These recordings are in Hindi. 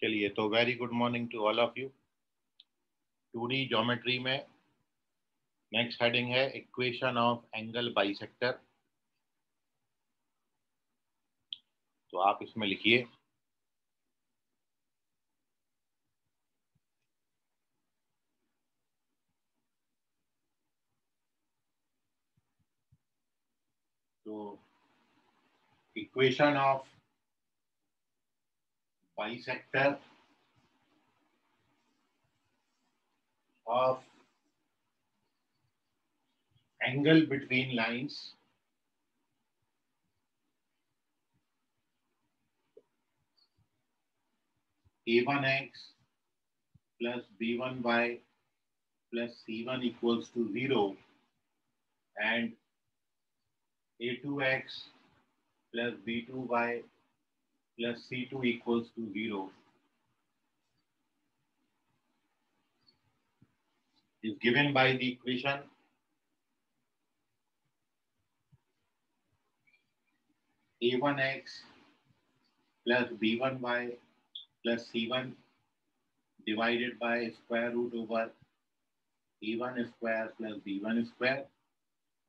चलिए, तो very good morning to all of you. 2D geometry में नेक्स्ट हेडिंग है इक्वेशन ऑफ एंगल बाइसेक्टर। तो आप इसमें लिखिए तो equation of bisector of angle between lines a1x plus b1y plus c1 equals to 0 and a2x plus b2y plus c2 equals to 0 is given by the equation a1x plus b1y plus c1 divided by square root over a1 square plus b1 square,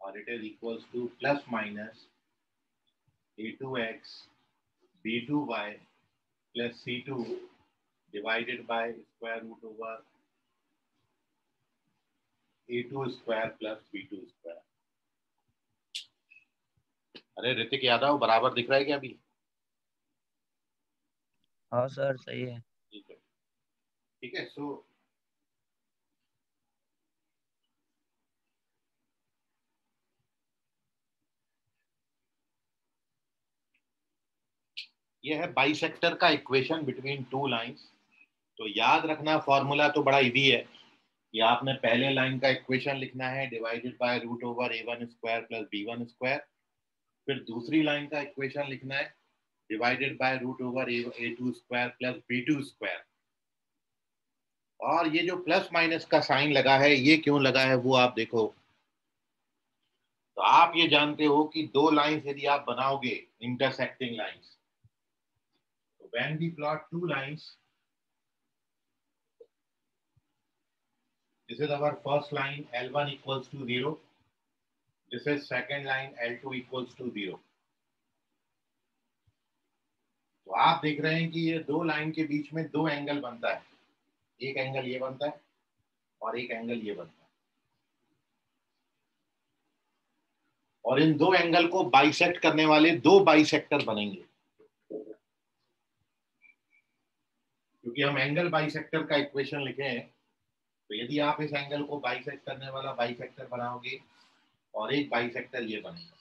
or it is equals to plus minus a2x b2y plus c2 divided by square root over a2 square plus b2 square। अरे ऋतिक यादव, बराबर दिख रहा है क्या अभी? हाँ सर, सही है। ठीक है, ठीक है। सो ये है बाइसेक्टर का इक्वेशन बिटवीन टू लाइंस। तो याद रखना, फॉर्मूला तो बड़ा इजी है कि आपने पहले लाइन का इक्वेशन लिखना है divided by root over a1 square plus b1 square. फिर दूसरी लाइन का इक्वेशन लिखना है divided by root over a2 square plus b2 square. और ये जो प्लस माइनस का साइन लगा है, ये क्यों लगा है वो आप देखो। तो आप ये जानते हो कि दो लाइंस यदि आप बनाओगे इंटरसेक्टिंग लाइंस, तो when we plot two lines, this is our first line L1 equals to 0, this is second line L2 equals to 0। तो आप देख रहे हैं कि ये दो लाइन के बीच में दो एंगल बनता है, एक एंगल ये बनता है और एक एंगल ये बनता है, और इन दो एंगल को बाइसेक्ट करने वाले दो बाइसेक्टर बनेंगे। क्योंकि हम एंगल बाइसेक्टर का इक्वेशन लिखे हैं, तो यदि आप इस एंगल को बाइसेक्ट करने वाला बाइसेक्टर बनाओगे और एक बाइसेक्टर ये बनेगा,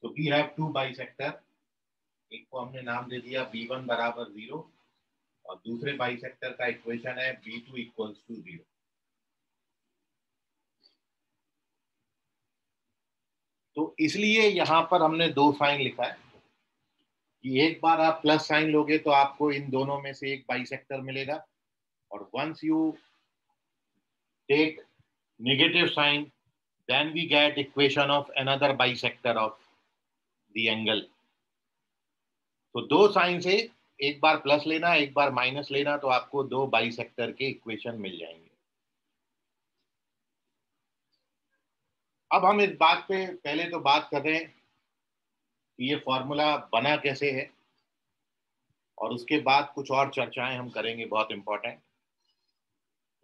तो वी हैव टू बाइसेक्टर। एक को हमने नाम दे दिया b1 बराबर 0 और दूसरे बाइसेक्टर का इक्वेशन है b2 इक्वल्स टू 0। तो इसलिए यहां पर हमने दो साइन लिखा है कि एक बार आप प्लस साइन लोगे तो आपको इन दोनों में से एक बाइसेक्टर मिलेगा, और once you take negative sign then we get equation of another bisector of the angle। तो दो साइन से एक बार प्लस लेना एक बार माइनस लेना, तो आपको दो बाइसेक्टर के इक्वेशन मिल जाएंगे। अब हम इस बात पे पहले तो बात कर रहे हैं कि ये फॉर्मूला बना कैसे है, और उसके बाद कुछ और चर्चाएं हम करेंगे बहुत इंपॉर्टेंट।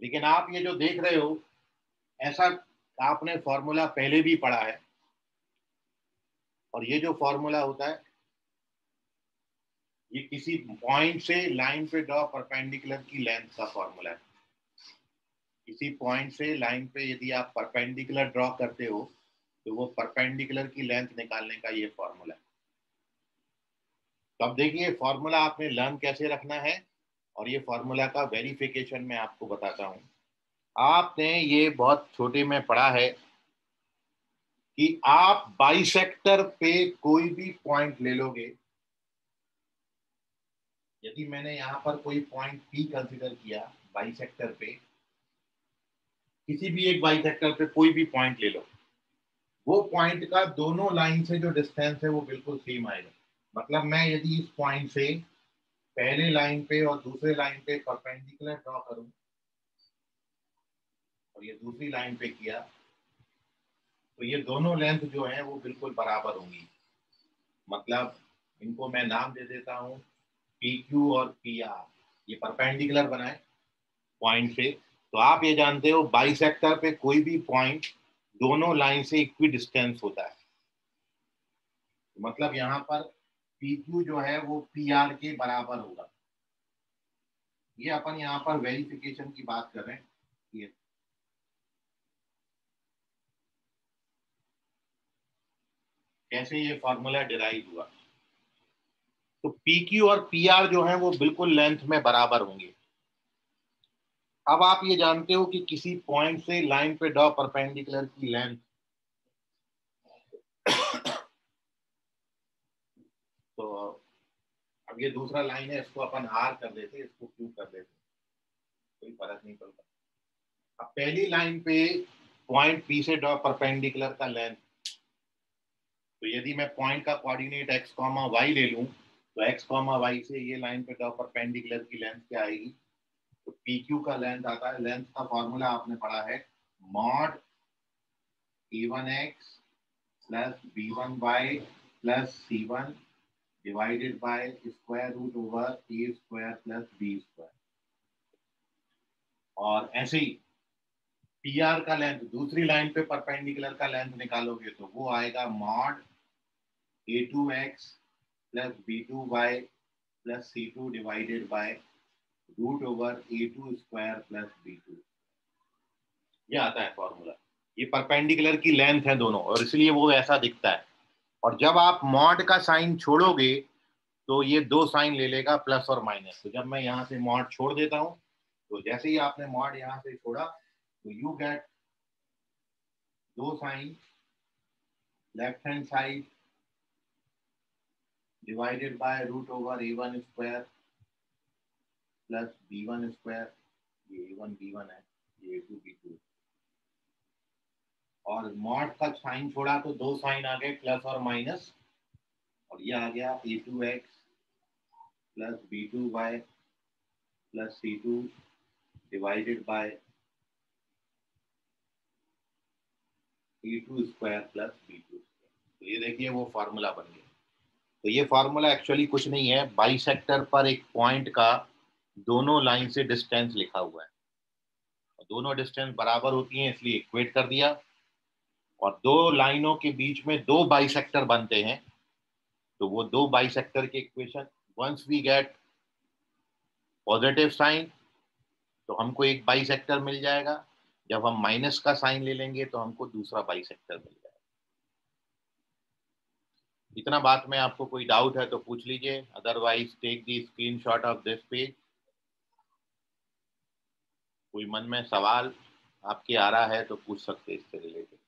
लेकिन आप ये जो देख रहे हो, ऐसा आपने फॉर्मूला पहले भी पढ़ा है, और ये जो फॉर्मूला होता है ये किसी पॉइंट से लाइन पे ड्रॉ परपेंडिकुलर की लेंथ का फॉर्मूला है। किसी पॉइंट से लाइन पे यदि आप परपेंडिकुलर ड्रॉ करते हो तो वो परपेंडिकुलर की लेंथ निकालने का ये फॉर्मूला है। तो अब देखिए फॉर्मूला आपने लर्न कैसे रखना है, और ये फॉर्मूला का वेरिफिकेशन मैं आपको बताता हूँ। आपने ये बहुत छोटे में पढ़ा है कि आप बाइसेक्टर पे कोई भी पॉइंट ले लोगे। यदि मैंने यहाँ पर कोई पॉइंट P कंसीडर किया बाइसेक्टर पे, किसी भी एक बाइसेक्टर पे कोई भी पॉइंट ले लो, वो पॉइंट का दोनों लाइन से जो डिस्टेंस है वो बिल्कुल सेम आएगा। मतलब मैं यदि इस पॉइंट से पहले लाइन पे और दूसरे लाइन पे परपेंडिकुलर ड्रॉ करूं और ये दूसरी लाइन पे किया तो ये दोनों लेंथ जो है वो बिल्कुल बराबर होंगी। मतलब इनको मैं नाम दे देता हूँ पी क्यू और पी आर। ये परपेंडिकुलर बनाए पॉइंट से, तो आप ये जानते हो बाइसेक्टर पे कोई भी पॉइंट दोनों लाइन से इक्वी डिस्टेंस होता है। मतलब यहाँ पर पी क्यू जो है वो पी आर के बराबर होगा। ये अपन यहाँ पर वेरिफिकेशन की बात कर रहे हैं। ये कैसे ये फॉर्मूला डिराइव हुआ, तो पी क्यू और पी आर जो है वो बिल्कुल लेंथ में बराबर होंगे। अब आप ये जानते हो कि किसी पॉइंट से लाइन पे ड्रॉ परपेंडिकुलर की लेंथ, तो अब ये दूसरा लाइन है, इसको अपन आर कर देते, इसको क्यू कर देते, कोई फर्क नहीं पड़ता। अब पहली लाइन पे पॉइंट पी से ड्रॉ परपेंडिकुलर का लेंथ, तो यदि मैं पॉइंट का कोऑर्डिनेट एक्स कॉमा वाई ले लूं तो एक्स कॉमा वाई से ये लाइन पे ड्रॉ परपेंडिकुलर की लेंथ क्या आएगी, तो पी क्यू का लेंथ आता है, लेंथ का फॉर्मूला आपने पढ़ा है mod e1x plus b1y plus c1 divided by square root over A square plus B square. और ऐसे ही पी आर का लेंथ दूसरी लाइन पे परपेंडिकुलर का लेंथ निकालोगे तो वो आएगा mod a2x plus b2y plus c2 divided by root over a2 square plus b2। ये आता है फॉर्मूला। ये परपेंडिकुलर की लेंथ है दोनों और इसलिए वो ऐसा दिखता है। और जब आप मॉड का साइन छोड़ोगे तो ये दो साइन ले लेगा प्लस और माइनस। तो जब मैं यहाँ से मॉड छोड़ देता हूँ तो जैसे ही आपने मॉड यहाँ से छोड़ा तो यू गेट दो sign left hand side divided by root over a1 square plus b1 square. ये a1 b1 है, ये a2 b2। और मॉड का साइन छोड़ा तो दो साइन आ गए प्लस और माइनस, और ये आ गया a2x plus b2y plus c2 divided bye a2 square plus b2। तो ये देखिए वो फार्मूला बन गया। तो ये फार्मूला एक्चुअली कुछ नहीं है, बाइसेक्टर पर एक पॉइंट का दोनों लाइन से डिस्टेंस लिखा हुआ है। दोनों डिस्टेंस बराबर होती हैं इसलिए इक्वेट कर दिया। और दो लाइनों के बीच में दो बाइसेक्टर बनते हैं, तो वो दो बाइसेक्टर के equation, once we get positive sign तो हमको एक बाइसेक्टर मिल जाएगा, जब हम माइनस का साइन ले लेंगे तो हमको दूसरा बाइसेक्टर मिल जाएगा। इतना बात में आपको कोई डाउट है तो पूछ लीजिए, otherwise take the screenshot of this page. कोई मन में सवाल आपके आ रहा है तो पूछ सकते हैं इससे रिलेटेड।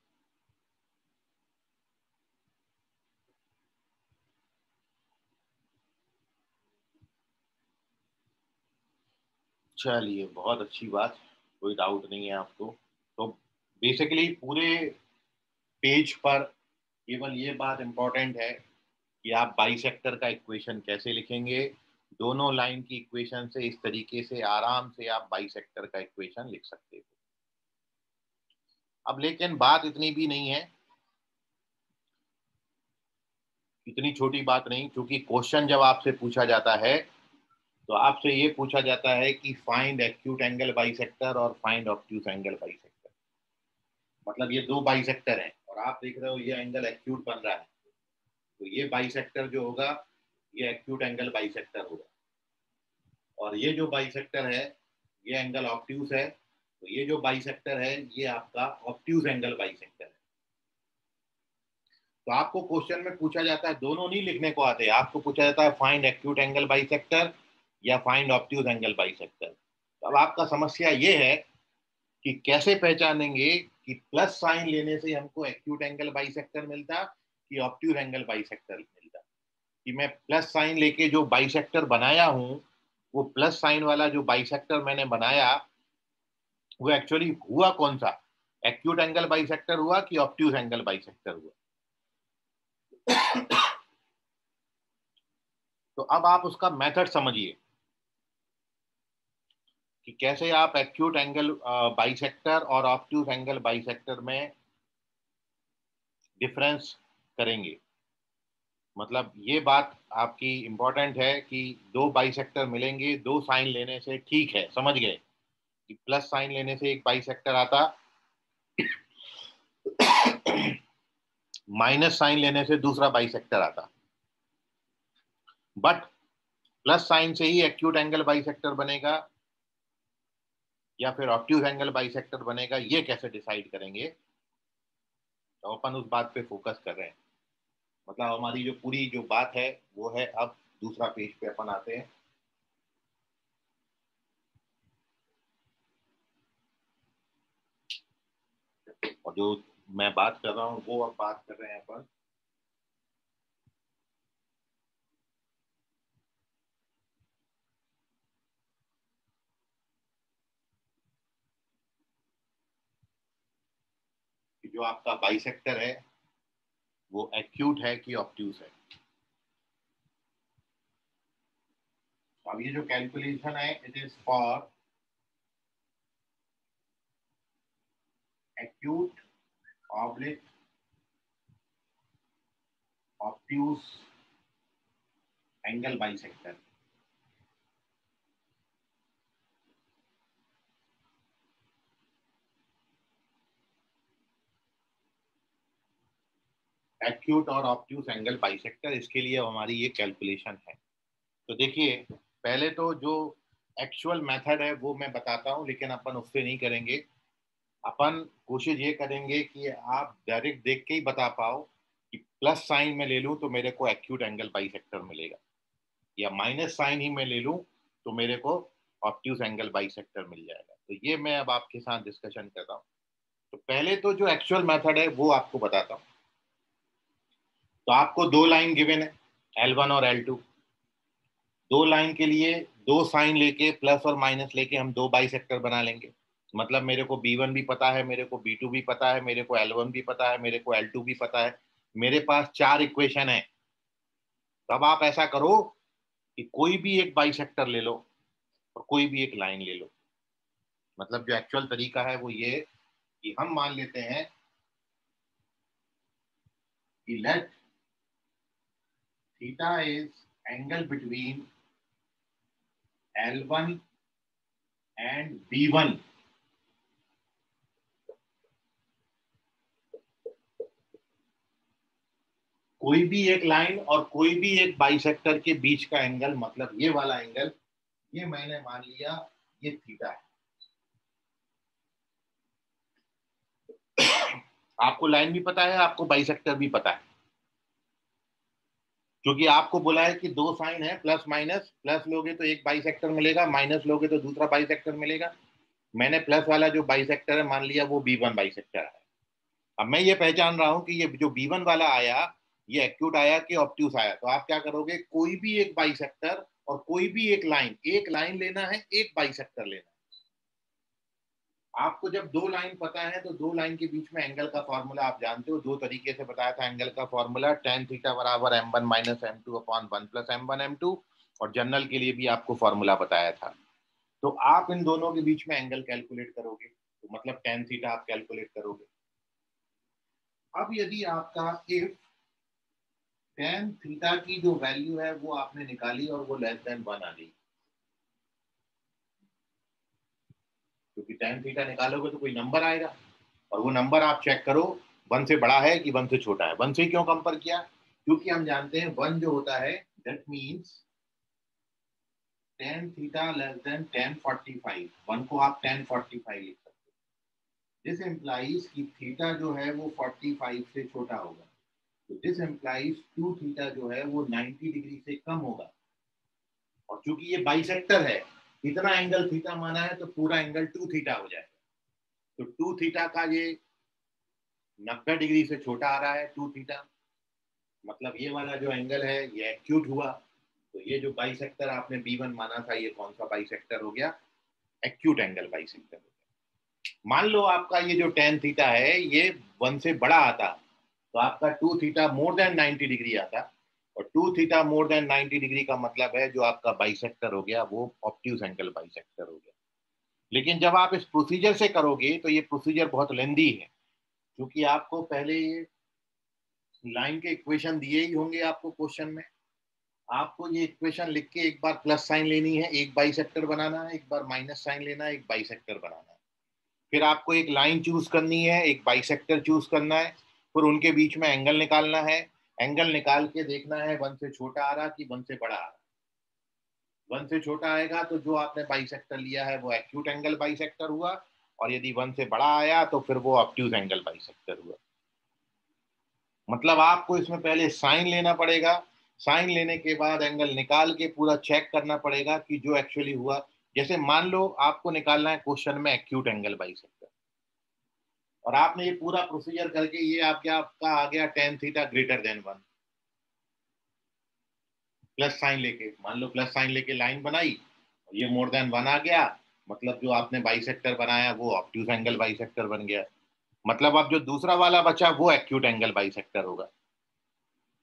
चलिए बहुत अच्छी बात, कोई डाउट नहीं है आपको। तो बेसिकली पूरे पेज पर केवल ये बात इंपॉर्टेंट है कि आप बाइसेक्टर का इक्वेशन कैसे लिखेंगे। दोनों लाइन की इक्वेशन से इस तरीके से आराम से आप बाइसेक्टर का इक्वेशन लिख सकते हो। अब लेकिन बात इतनी भी नहीं है, इतनी छोटी बात नहीं, क्योंकि क्वेश्चन जब आपसे पूछा जाता है तो आपसे ये पूछा जाता है कि फाइंड एक्यूट एंगल बाइसेक्टर और फाइंड ऑब्ट्यूज एंगल बाइसेक्टर। मतलब ये दो बाइसेक्टर हैं और आप देख रहे हो ये एंगल एक्यूट बन रहा है, तो ये बाइसेक्टर जो होगा ये एक्यूट एंगल बाइसेक्टर होगा। और ये जो बाइसेक्टर है ये एंगल ऑब्ट्यूज है, तो ये जो बाइसेक्टर है ये आपका ऑब्ट्यूज एंगल बाइसेक्टर है। तो आपको क्वेश्चन में पूछा जाता है, दोनों नहीं लिखने को आते, आपको पूछा जाता है फाइंड एक्यूट एंगल बाइसेक्टर या फाइंड ऑब्ट्यूज एंगल बाइसेक्टर। तो अब आपका समस्या ये है कि कैसे पहचानेंगे कि प्लस साइन लेने से हमको एक्यूट एंगल बाइसेक्टर मिलता कि ऑब्ट्यूज एंगल बाइसेक्टर मिलता। कि मैं प्लस साइन लेके जो बाइसेक्टर बनाया हूं, वो प्लस साइन वाला जो बाइसेक्टर मैंने बनाया वो एक्चुअली हुआ कौन सा, एक्यूट एंगल बाइसेक्टर हुआ कि ऑब्ट्यूज एंगल बाइसेक्टर हुआ। तो अब आप उसका मेथड समझिए कि कैसे आप एक्यूट एंगल बाइसेक्टर और ऑब्ट्यूज एंगल बाइसेक्टर में डिफरेंस करेंगे। मतलब ये बात आपकी इंपॉर्टेंट है कि दो बाइसेक्टर मिलेंगे, दो साइन लेने से ठीक है, समझ गए कि प्लस साइन लेने से एक बाइसेक्टर आता, माइनस साइन लेने से दूसरा बाइसेक्टर आता। बट प्लस साइन से ही एक्यूट एंगल बाइसेक्टर बनेगा या फिर ऑब्ट्यूज एंगल बाइसेक्टर बनेगा, ये कैसे डिसाइड करेंगे? तो अपन उस बात पे फोकस कर रहे हैं। मतलब हमारी जो पूरी जो बात है वो है, अब दूसरा पेज पे अपन आते हैं। और जो मैं बात कर रहा हूँ वो अब बात कर रहे हैं अपन कि जो आपका बाइसेक्टर है वो एक्यूट है कि ऑब्ट्यूज है। अब ये जो कैलकुलेशन है, it is for acute oblique obtuse angle bisector. Acute और ऑब्ट्यूज एंगल बाइसेक्टर, इसके लिए हमारी ये कैलकुलेशन है। तो देखिए, पहले तो जो एक्चुअल मेथड है वो मैं बताता हूँ, लेकिन अपन उससे नहीं करेंगे। अपन कोशिश ये करेंगे कि आप डायरेक्ट देख के ही बता पाओ कि प्लस साइन में ले लूँ तो मेरे को एक्यूट एंगल बाइसेक्टर मिलेगा, या माइनस साइन ही मैं ले लूँ तो मेरे को ऑब्ट्यूज एंगल बाइसेक्टर मिल जाएगा। तो ये मैं अब आपके साथ डिस्कशन कर रहा हूँ। तो पहले तो जो एक्चुअल मेथड है वो आपको बताता हूँ। तो आपको दो लाइन गिवन है, L1 और L2। दो लाइन के लिए दो साइन लेके प्लस और माइनस लेके हम दो बाइसेक्टर बना लेंगे। मतलब मेरे को B1 भी पता है, मेरे को B2 भी पता है, मेरे को L1 भी पता है, मेरे को L2 भी पता है। मेरे पास चार इक्वेशन है। तब आप ऐसा करो कि कोई भी एक बाइसेक्टर ले लो और कोई भी एक लाइन ले लो। मतलब जो एक्चुअल तरीका है वो ये कि हम मान लेते हैं कि let theta is angle between L1 and B1। कोई भी एक लाइन और कोई भी एक बाइसेक्टर के बीच का एंगल, मतलब ये वाला एंगल, ये मैंने मान लिया ये थीटा है। आपको लाइन भी पता है, आपको बाइसेक्टर भी पता है, क्योंकि आपको बोला है कि दो साइन है प्लस माइनस, प्लस लोगे तो एक बाइसेक्टर मिलेगा, माइनस लोगे तो दूसरा बाइसेक्टर मिलेगा। मैंने प्लस वाला जो बाइसेक्टर है मान लिया वो B1 बाइसेक्टर है। अब मैं ये पहचान रहा हूं कि ये जो B1 वाला आया ये एक्यूट आया कि ऑब्ट्यूज आया। तो आप क्या करोगे, कोई भी एक बाइसेक्टर और कोई भी एक लाइन लेना है, एक बाइसेक्टर लेना है। आपको जब दो लाइन पता है तो दो लाइन के बीच में एंगल का फॉर्मूला आप जानते हो, दो तरीके से बताया था एंगल का फॉर्मूला, tan थीटा बराबर m1 minus m2 upon 1 plus m1 m2। और जनरल के लिए भी आपको फॉर्मूला बताया था। तो आप इन दोनों के बीच में एंगल कैलकुलेट करोगे, तो मतलब tan थीटा आप कैलकुलेट करोगे। अब यदि आपका इफ tan थीटा की जो वैल्यू है वो आपने निकाली और वो लेस देन 1 आ गई, क्योंकि tan थीटा निकालोगे तो कोई नंबर आएगा और वो नंबर आप चेक करो 1 से बड़ा है कि 1 से छोटा है। 1 से क्यों कंपेयर किया? क्योंकि हम जानते हैं 1 जो होता है that means tan theta less than tan 45। 1 को आप tan 45 लिख सकते हो। दिस इंप्लाइज कि थीटा जो है वो 45 से छोटा होगा। तो दिस इंप्लाइज 2 थीटा जो है वो 90 डिग्री से कम होगा। और चूंकि ये बाइसेक्टर है, इतना एंगल थीटा माना है तो पूरा एंगल 2 थीटा हो जाएगा। तो 2 थीटा का ये 90 डिग्री से छोटा आ रहा है 2 थीटा, मतलब ये वाला जो एंगल है ये एक्यूट हुआ। तो ये जो बाइसेक्टर आपने B1 माना था ये कौन सा बाइसेक्टर हो गया? एक्यूट एंगल बाइसेक्टर हो गया। मान लो आपका ये जो tan थीटा है ये 1 से बड़ा आता तो आपका 2 थीटा मोर देन 90 डिग्री आता, और 2 थीटा मोर देन 90 डिग्री का मतलब है जो आपका बाइसेक्टर हो गया वो ऑब्ट्यूज एंगल बाइसेक्टर हो गया। लेकिन जब आप इस प्रोसीजर से करोगे तो ये प्रोसीजर बहुत लेंदी है, क्योंकि आपको पहले ये लाइन के इक्वेशन दिए ही होंगे आपको क्वेश्चन में। आपको ये इक्वेशन लिख के एक बार प्लस साइन लेनी है, एक बाइसेक्टर बनाना है, एक बार माइनस साइन लेना है, एक बाइसेक्टर बनाना है। फिर आपको एक लाइन चूज करनी है, एक बाइसेक्टर चूज करना है, फिर उनके बीच में एंगल निकालना है। एंगल निकाल के देखना है वन से छोटा आ रहा कि वन से बड़ा आ रहा। वन से छोटा आएगा तो जो आपने बाइसेक्टर लिया है वो एक्यूट एंगल बाइसेक्टर हुआ, और यदि वन से बड़ा आया तो फिर वो ऑब्ट्यूज एंगल बाइसेक्टर हुआ। मतलब आपको इसमें पहले साइन लेना पड़ेगा, साइन लेने के बाद एंगल निकाल के पूरा चेक करना पड़ेगा कि जो एक्चुअली हुआ। जैसे मान लो आपको निकालना है क्वेश्चन में एक्यूट एंगल बाइसेक्टर, और आपने ये पूरा प्रोसीजर करके ये आपका आ गया tan theta greater than one, plus sign लेके, मान लो प्लस साइन लेके लाइन बनाई, ये मोर देन वन आ गया, मतलब जो आपने बाइसेक्टर बनाया वो ऑब्ट्यूज एंगल बाइसेक्टर बन गया। मतलब अब जो दूसरा वाला बचा वो एक्यूट एंगल बाइसेक्टर होगा।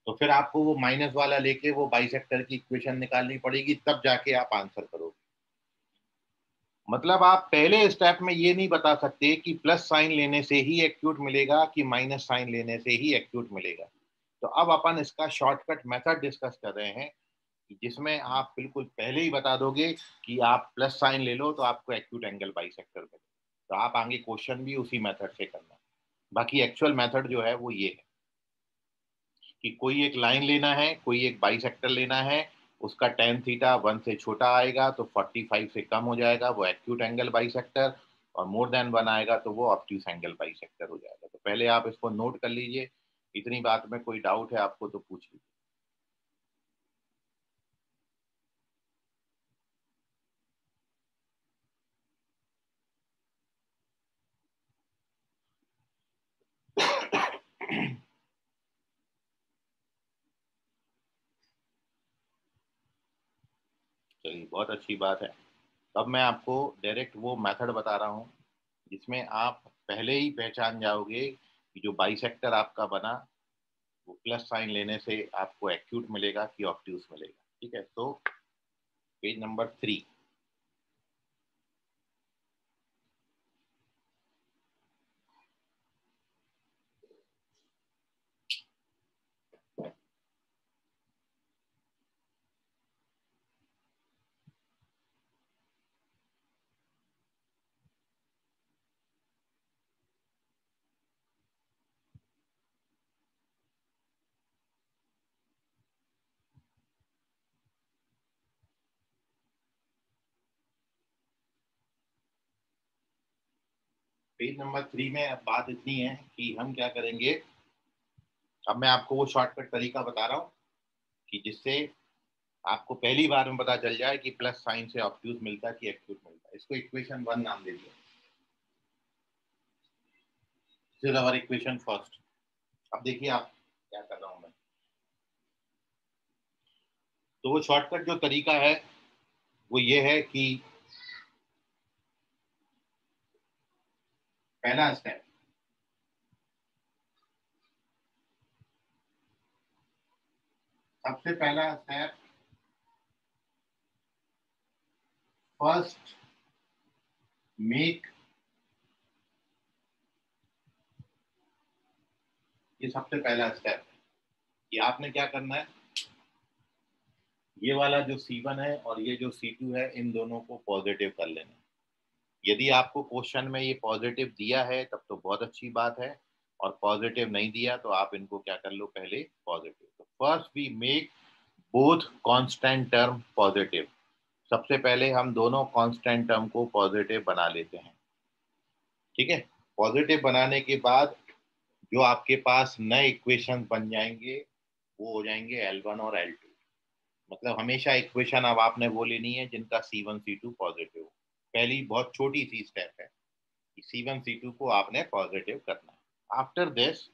तो फिर आपको वो माइनस वाला लेके वो बाइसेक्टर की इक्वेशन निकालनी पड़ेगी, तब जाके आप आंसर करोगे। मतलब आप पहले स्टेप में ये नहीं बता सकते कि प्लस साइन लेने से ही एक्यूट मिलेगा कि माइनस साइन लेने से ही एक्यूट मिलेगा। तो अब अपन इसका शॉर्टकट मेथड डिस्कस कर रहे हैं, जिसमें आप बिल्कुल पहले ही बता दोगे कि आप प्लस साइन ले लो तो आपको एक्यूट एंगल बाइसेक्टर मिलेगा। तो आप आगे क्वेश्चन भी उसी मेथड से करना। बाकी एक्चुअल मेथड जो है वो ये है कि कोई एक लाइन लेना है, कोई एक बाइसेक्टर लेना है, उसका टेन थीटा वन से छोटा आएगा तो 45 से कम हो जाएगा, वो एक्यूट एंगल बाइसेक्टर, और मोर देन वन आएगा तो वो ऑब्ट्यूज एंगल बाइसेक्टर हो जाएगा। तो पहले आप इसको नोट कर लीजिए। इतनी बात में कोई डाउट है आपको तो पूछ लीजिए। चलिए, बहुत अच्छी बात है। अब मैं आपको डायरेक्ट वो मेथड बता रहा हूँ जिसमें आप पहले ही पहचान जाओगे कि जो बाइसेक्टर आपका बना वो प्लस साइन लेने से आपको एक्यूट मिलेगा कि ऑब्ट्यूज मिलेगा। ठीक है, तो पेज नंबर 3। पेज नंबर 3 में अब बात इतनी है कि हम क्या करेंगे। अब मैं आपको वो शॉर्टकट तरीका बता रहा हूँ कि जिससे आपको पहली बार में पता चल जाए कि प्लस साइन से ऑब्ट्यूज मिलता है कि एक्यूट मिलता है। इसको इक्वेशन 1 नाम दे दिया, this is our equation first. अब देखिए आप क्या कर रहा हूँ मैं। तो वो शॉर्टकट जो तरीका है वो ये है कि पहला स्टेप, सबसे पहला स्टेप, फर्स्ट मेक, ये सबसे पहला स्टेप है कि आपने क्या करना है, ये वाला जो C1 है और ये जो C2 है इन दोनों को पॉजिटिव कर लेना है। यदि आपको क्वेश्चन में ये पॉजिटिव दिया है तब तो बहुत अच्छी बात है, और पॉजिटिव नहीं दिया तो आप इनको क्या कर लो, पहले पॉजिटिव। तो first we make both constant term positive. सबसे पहले हम दोनों कांस्टेंट टर्म को पॉजिटिव बना लेते हैं। ठीक है, पॉजिटिव बनाने के बाद जो आपके पास नए इक्वेशन बन जाएंगे वो हो जाएंगे L1 और L2। मतलब हमेशा इक्वेशन अब आपने वो लेनी है जिनका C1 C2 पॉजिटिव हो। पहली बहुत छोटी सी स्टेप है कि C1 C2 को आपने पॉजिटिव करना है। After this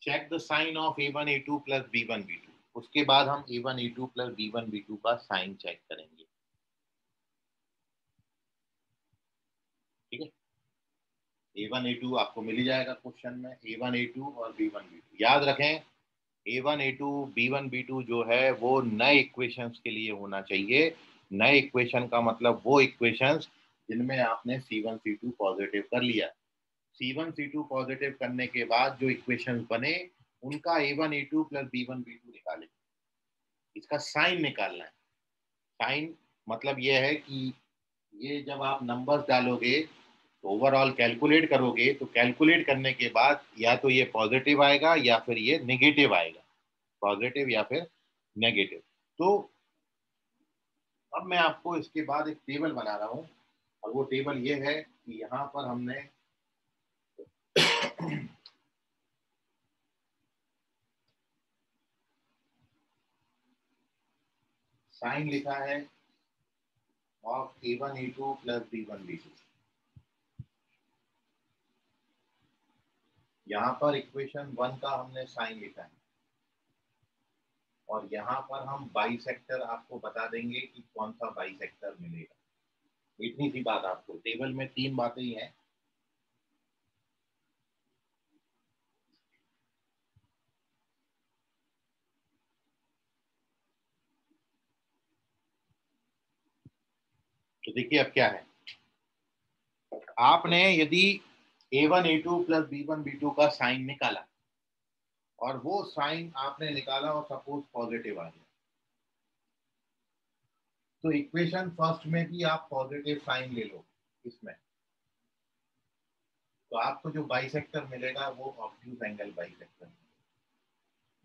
check the sign of A1 A2 plus B1 B2। उसके बाद हम A1 A2 plus B1 B2 का साइन चेक करेंगे। ठीक है, A1 A2 आपको मिल ही जाएगा क्वेश्चन में, A1 A2 और B1 B2। याद रखें A1 A2 B1 B2 जो है वो नए इक्वेशंस के लिए होना चाहिए। नए इक्वेशन का मतलब वो इक्वेशंस जिनमें आपने C1 C2 पॉजिटिव कर लिया। C1 C2 पॉजिटिव करने के बाद जो इक्वेशंस बने उनका A1 A2 plus B1 B2 निकालें। इसका साइन निकालना है। साइन मतलब ये है कि ये जब आप नंबर्स डालोगे तो ओवरऑल कैलकुलेट करोगे, तो कैलकुलेट करने के बाद या तो ये पॉजिटिव आएगा या फिर ये नेगेटिव आएगा, पॉजिटिव या फिर नेगेटिव। तो अब मैं आपको इसके बाद एक टेबल बना रहा हूँ, और वो टेबल ये है कि यहाँ पर हमने साइन लिखा है of A1 A2 plus B1 B2। यहाँ पर इक्वेशन 1 का हमने साइन लिखा है, और यहाँ पर हम बाइसेक्टर आपको बता देंगे कि कौन सा बाइसेक्टर मिलेगा। इतनी सी बात, आपको टेबल में 3 बातें ही हैं। तो देखिए अब क्या है, आपने यदि A1 A2 plus B1 B2 का साइन निकाला और वो साइन आपने निकाला और सपोज पॉजिटिव आ गया, तो इक्वेशन फर्स्ट में भी आप पॉजिटिव साइन ले लो इसमें, तो आपको जो बाइसेक्टर मिलेगा वो ऑब्ट्यूज एंगल बाइसेक्टर।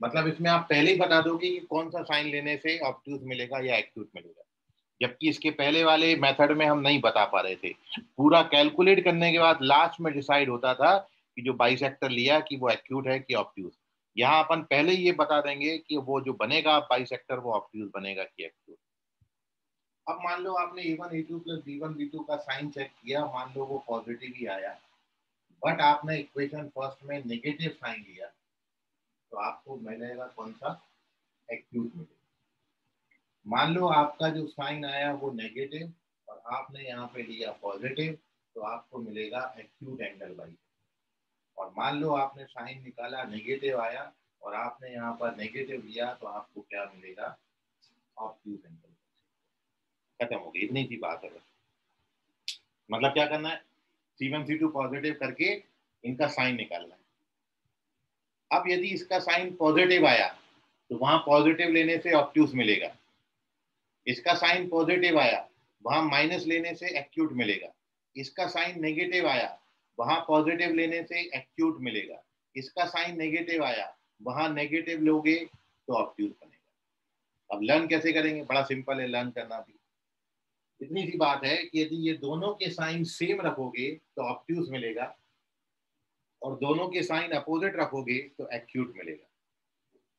मतलब इसमें आप पहले ही बता दोगे कि कौन सा साइन लेने से ऑब्ट्यूज मिलेगा या एक्यूट मिलेगा, जबकि इसके पहले वाले मेथड में हम नहीं बता पा रहे थे। पूरा कैलकुलेट करने के बाद लास्ट में डिसाइड होता था कि जो बाइसेक्टर लिया कि वो एक्यूट है कि ऑब्ट्यूज। यहाँ अपन पहले ही ये बता देंगे कि वो जो बनेगा बाइसेक्टर वो ऑब्ट्यूज बनेगा कि एक्यूट। अब मान लो आपने A1 A2 plus B1 B2 का साइन चेक किया, मान लो वो पॉजिटिव ही आया, बट आपने इक्वेशन फर्स्ट में नेगेटिव साइन लिया, तो आपको मिलेगा कौन सा, एक्यूट मिलेगा। मान लो आपका जो साइन आया वो नेगेटिव और आपने यहाँ पे लिया पॉजिटिव, तो आपको मिलेगा एक्यूट एंगल बाई। और मान लो आपने साइन निकाला नेगेटिव आया और आपने यहाँ पर नेगेटिव लिया, तो आपको क्या मिलेगा, ऑब्ट्यूज एंगल। खत्म हो गई, इतनी सी बात है। मतलब क्या करना है, C1 C2 पॉजिटिव करके इनका साइन निकालना है। अब यदि इसका साइन पॉजिटिव आया तो वहां पॉजिटिव लेने से ऑब्ट्यूज मिलेगा, इसका साइन पॉजिटिव आया वहां माइनस लेने से एक्यूट मिलेगा, इसका साइन नेगेटिव आया वहां पॉजिटिव लेने से एक्यूट मिलेगा, इसका साइन नेगेटिव आया वहां नेगेटिव लोगे तो ऑब्ट्यूज बनेगा। अब लर्न कैसे करेंगे, बड़ा सिंपल है लर्न करना भी। इतनी सी बात है कि यदि ये दोनों के साइन सेम रखोगे तो ऑब्ट्यूज मिलेगा, और दोनों के साइन अपोजिट रखोगे तो एक्यूट मिलेगा।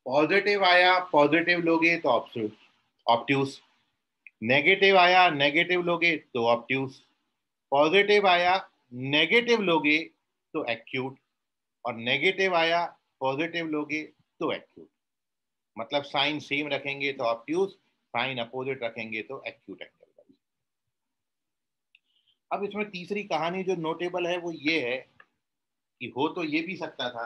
पॉजिटिव आया पॉजिटिव लोगे तो ऑब्ट्यूज, नेगेटिव आया नेगेटिव लोगे तो ऑब्ट्यूज, पॉजिटिव आया नेगेटिव लोगे तो एक्यूट, और नेगेटिव आया पॉजिटिव लोगे तो एक्यूट। मतलब साइन सेम रखेंगे तो ऑब्ट्यूज, साइन अपोजिट रखेंगे तो एक्यूट एंगल। अब इसमें तीसरी कहानी जो नोटेबल है वो ये है कि हो तो ये भी सकता था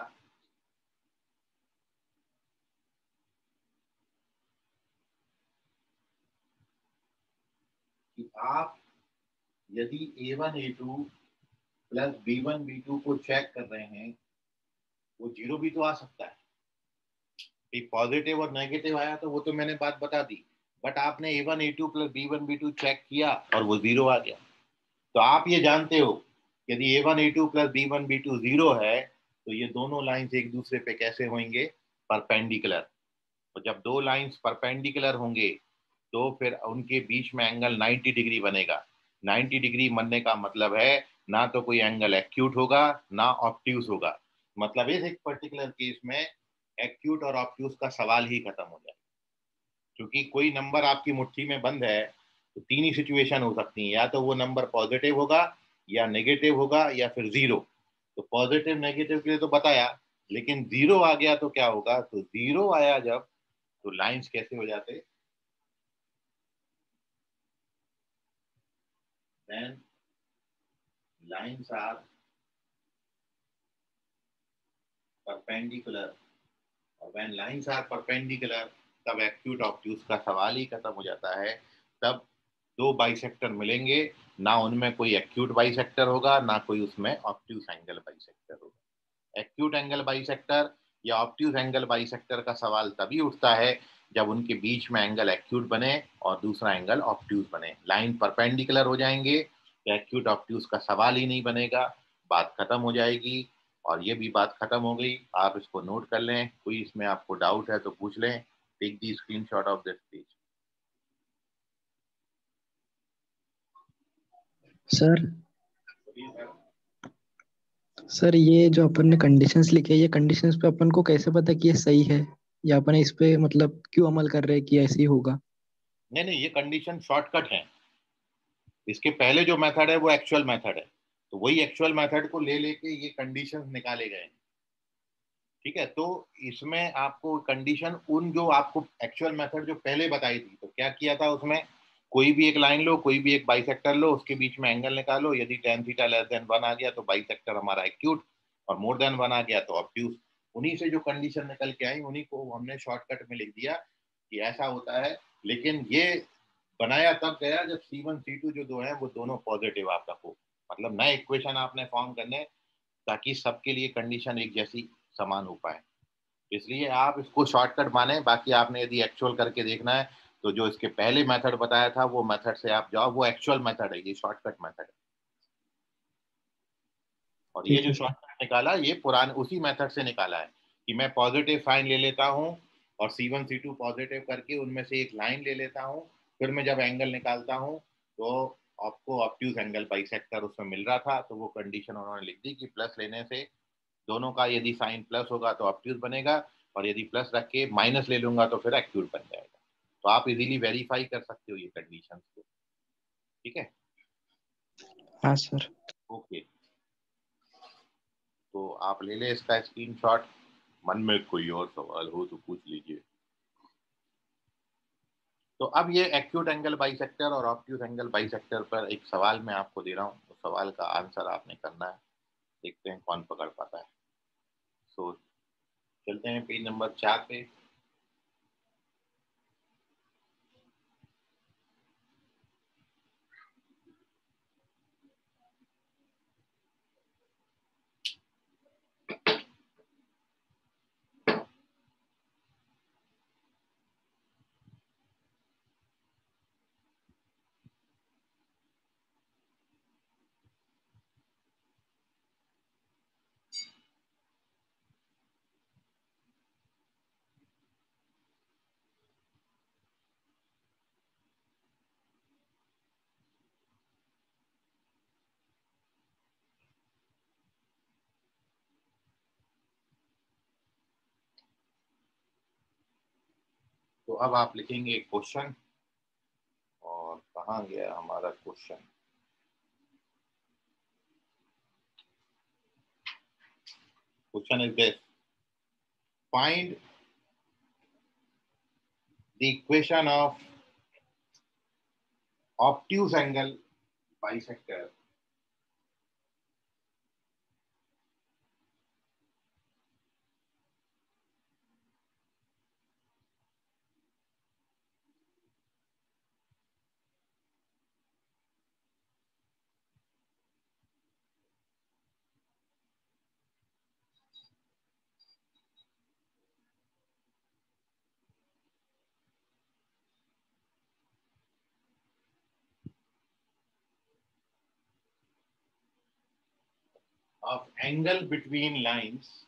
कि आप यदि A1 A2 plus B1 B2 को चेक कर रहे हैं, वो जीरो भी तो आ सकता है। पॉजिटिव और नेगेटिव आया तो वो तो मैंने बात बता दी, बट आपने A1 A2 plus B1 B2 check किया और वो जीरो आ गया। तो आप ये जानते हो यदि A1 A2 plus B1 B2 zero है तो ये दोनों लाइंस एक दूसरे पे कैसे होंगे, परपेंडिकुलर। तो जब दो लाइंस परपेंडिकुलर होंगे तो फिर उनके बीच में एंगल 90 डिग्री बनेगा। 90 डिग्री बनने का मतलब है ना तो कोई एंगल एक्यूट होगा ना ऑब्ट्यूज होगा। मतलब इस एक पर्टिकुलर केस में एक्यूट और ऑब्ट्यूज का सवाल ही खत्म हो जाए, क्योंकि कोई नंबर आपकी मुट्ठी में बंद है तो तीन ही सिचुएशन हो सकती हैं, या तो वो नंबर पॉजिटिव होगा या नेगेटिव होगा या फिर जीरो। तो पॉजिटिव नेगेटिव के लिए तो बताया, लेकिन 0 आ गया तो क्या होगा, तो 0 आया जब, तो लाइंस कैसे हो जाते, then lines are perpendicular, और when lines are perpendicular तब एक्यूट ऑब्ट्यूज का सवाल ही खत्म हो जाता है। तब दो बाइसेक्टर मिलेंगे, ना उनमें कोई एक्यूट बाइसेक्टर होगा, ना कोई उसमें ऑब्ट्यूज एंगल बाइसेक्टर होगा। एक्यूट एंगल बाइसेक्टर या ऑब्ट्यूज एंगल बाइसेक्टर का सवाल तभी उठता है जब उनके बीच में एंगल एक्यूट बने और दूसरा एंगल ऑब्ट्यूज बने। लाइन परपेंडिकुलर हो जाएंगे तो एक्यूट ऑब्ट्यूज का सवाल ही नहीं बनेगा, बात खत्म हो जाएगी। और ये भी बात खत्म हो गई, आप इसको नोट कर लें, कोई इसमें आपको डाउट है तो पूछ लें। Take the screenshot of this page. Sir sir ये जो अपन ने कंडीशंस लिखे, ये कंडीशंस पे अपन को कैसे पता कि ये सही है, या अपन इस पे मतलब क्यों अमल कर रहे हैं कि ऐसे ही होगा? नहीं नहीं, ये कंडीशन शॉर्टकट है। इसके पहले जो मेथड है वो एक्चुअल मेथड है, तो वही एक्चुअल मेथड को ले लेके ये कंडीशंस निकाले गए हैं। ठीक है, तो इसमें आपको कंडीशन उन जो आपको एक्चुअल मेथड जो पहले बताई थी, तो क्या किया था उसमें, कोई भी एक लाइन लो, कोई भी एक बाइसेक्टर लो, उसके बीच में एंगल निकालो, यदि tan थीटा लेस देन 1 आ गया तो बाइसेक्टर हमारा एक्यूट, और मोर देन 1 आ गया तो ऑब्ट्यूज। उन्हीं से जो कंडीशन निकल के आई उन्हीं को हमने शॉर्टकट में लिख दिया कि ऐसा होता है। लेकिन ये बनाया तब गया जब C1 C2 जो दो है वो दोनों पॉजिटिव आपका हो, मतलब नए इक्वेशन आपने फॉर्म करने, ताकि सबके लिए कंडीशन एक जैसी समान हो पाए। इसलिए आप इसको शॉर्टकट माने, बाकी आपने यदि एक्चुअल करके देखना है तो जो इसके पहले मेथड बताया था वो मेथड से आप जाओ, वो एक्चुअल मेथड है, ये शॉर्टकट मेथड है। और ये ठीक जो है सर। शॉर्टकट निकाला ये पुराने उसी मेथड से निकाला है कि मैं पॉजिटिव साइन ले लेता हूँ और C1 C2 पॉजिटिव करके उनमें से एक लाइन ले लेता हूँ, फिर मैं जब एंगल निकालता हूँ तो आपको ऑब्ट्यूज एंगल बाइसेक्टर उसमें मिल रहा था, तो वो कंडीशन उन्होंने लिख दी कि प्लस लेने से दोनों का यदि साइन प्लस होगा तो ऑब्ट्यूज बनेगा, और यदि प्लस रख के माइनस ले लूंगा तो फिर एक्यूट बन जाएगा। तो आप इजीली वेरीफाई कर सकते हो ये कंडीशंस को। ठीक है, हाँ सर। ओके। तो आप ले लें इसका स्क्रीनशॉट, मन में कोई और सवाल हो तो पूछ लीजिए। तो अब ये एक्यूट एंगल बाइसेक्टर और ऑब्ट्यूज एंगल बाइसेक्टर पर एक सवाल मैं आपको दे रहा हूँ, उस सवाल का आंसर आपने करना है, देखते हैं कौन पकड़ पाता है। सो चलते हैं पेज नंबर 4 पे। तो अब आप लिखेंगे क्वेश्चन, और कहाँ गया हमारा question. Question is this, find the equation of obtuse angle bisector of angle between lines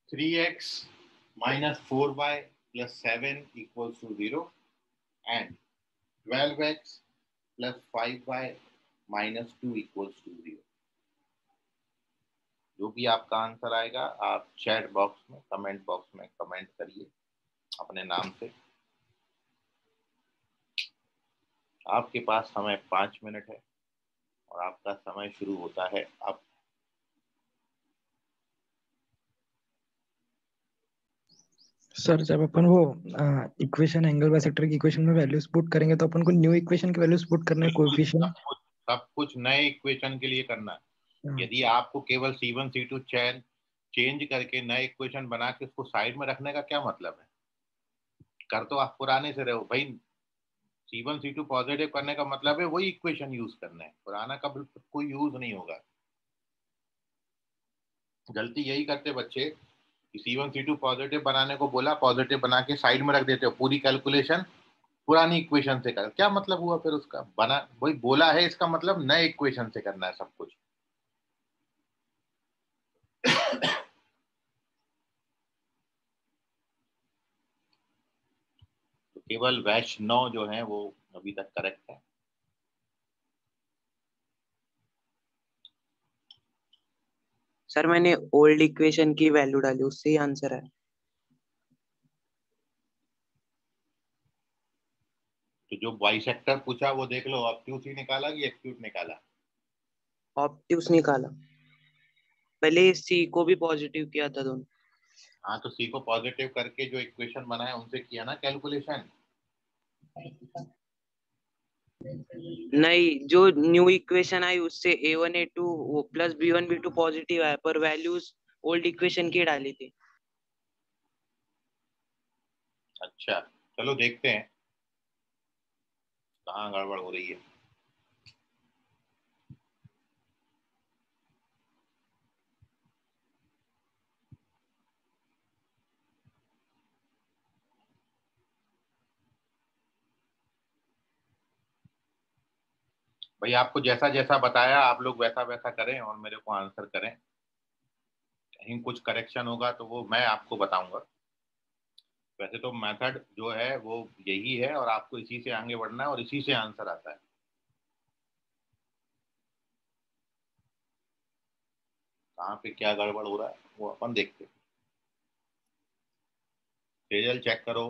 three x minus 4y plus 7 equals to 0 and 12x plus 5y-2 equals to 0। जो भी आपका आंसर आएगा आप चैट बॉक्स में, कमेंट बॉक्स में कमेंट करिए अपने नाम से। आपके पास समय 5 मिनट है और आपका समय शुरू होता है अब। सर जब अपन वो इक्वेशन एंगल बाइसेक्टर की इक्वेशन में वैल्यूज पुट करेंगे तो अपन को न्यू इक्वेशन की वैल्यूज पुट करना है, बिल्कुल कोएफिशिएंट। सब कुछ नए इक्वेशन के लिए करना है। यदि आपको केवल C1 C2 चेंज करके नए इक्वेशन बना के उसको साइड में रखने का क्या मतलब है? कर तो आप पुराने से रहे हो भाई। C1 C2 पॉजिटिव करने का मतलब है वही इक्वेशन यूज करना है, पुराना का कोई यूज नहीं होगा। गलती यही करते बच्चे कि C1 C2 पॉजिटिव बनाने को बोला, पॉजिटिव बना के साइड में रख देते हो, पूरी कैलकुलेशन पुरानी इक्वेशन से कर। क्या मतलब हुआ फिर उसका? बना वही बोला है, इसका मतलब नए इक्वेशन से करना है सब कुछ। तो केवल वैष्णव जो है वो अभी तक करेक्ट है। सर मैंने ओल्ड इक्वेशन की वैल्यू डाली, उससे ही आंसर है। तो जो बाइसेक्टर पूछा वो देख लो, ऑब्ट्यूस ही निकाला कि एक्यूट निकाला? ऑब्ट्यूस निकाला, पहले सी को भी पॉजिटिव किया था दोनों। हाँ तो सी को पॉजिटिव करके जो इक्वेशन बनाया उनसे किया ना कैलकुलेशन। नहीं, जो न्यू इक्वेशन आई उससे A1 A2 वो प्लस B1 B2 पॉजिटिव आया, पर वैल्यूज ओल्ड इक्वेशन की डाली थी। अच्छा चलो देखते हैं कहाँ गड़बड़ हो रही है। भाई आपको जैसा जैसा बताया आप लोग वैसा वैसा करें और मेरे को आंसर करें। कहीं कुछ करेक्शन होगा तो वो मैं आपको बताऊंगा। वैसे तो मेथड जो है वो यही है और आपको इसी से आगे बढ़ना है और इसी से आंसर आता है। कहाँ पे क्या गड़बड़ हो रहा है वो अपन देखते हैं। सीरियल चेक करो।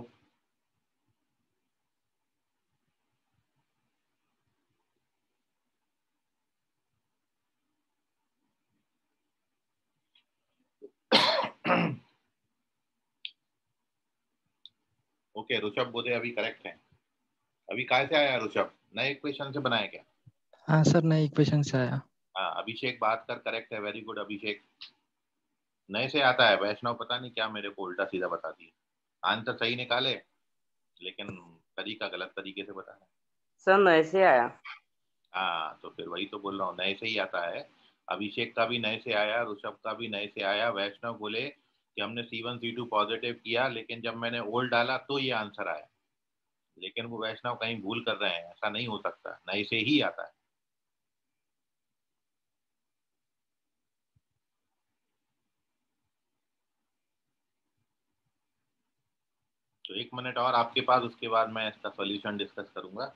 ओके ऋषभ बोधे अभी करेक्ट है। अभी कहाँ से आया ऋषभ? नए इक्वेशन से बनाया क्या? हाँ सर, नए इक्वेशन से आया। हाँ अभिषेक बात कर, करेक्ट है, वेरी गुड अभिषेक। नए से आता है। वैष्णव पता नहीं क्या मेरे को उल्टा सीधा बता दिया। आंसर सही निकाले लेकिन तरीका गलत तरीके से बताया। सर नए से आया। हाँ तो फिर वही तो बोल रहा हूँ, नए से ही आता है। अभिषेक का भी नए से आया, ऋषभ का भी नए से आया। वैष्णव बोले कि हमने C1 C2 पॉजिटिव किया लेकिन जब मैंने ओल्ड डाला तो ये आंसर आया। लेकिन वो वैष्णव कहीं भूल कर रहे हैं, ऐसा नहीं हो सकता, नए से ही आता है। तो 1 मिनट और आपके पास, उसके बाद मैं इसका सॉल्यूशन डिस्कस करूंगा।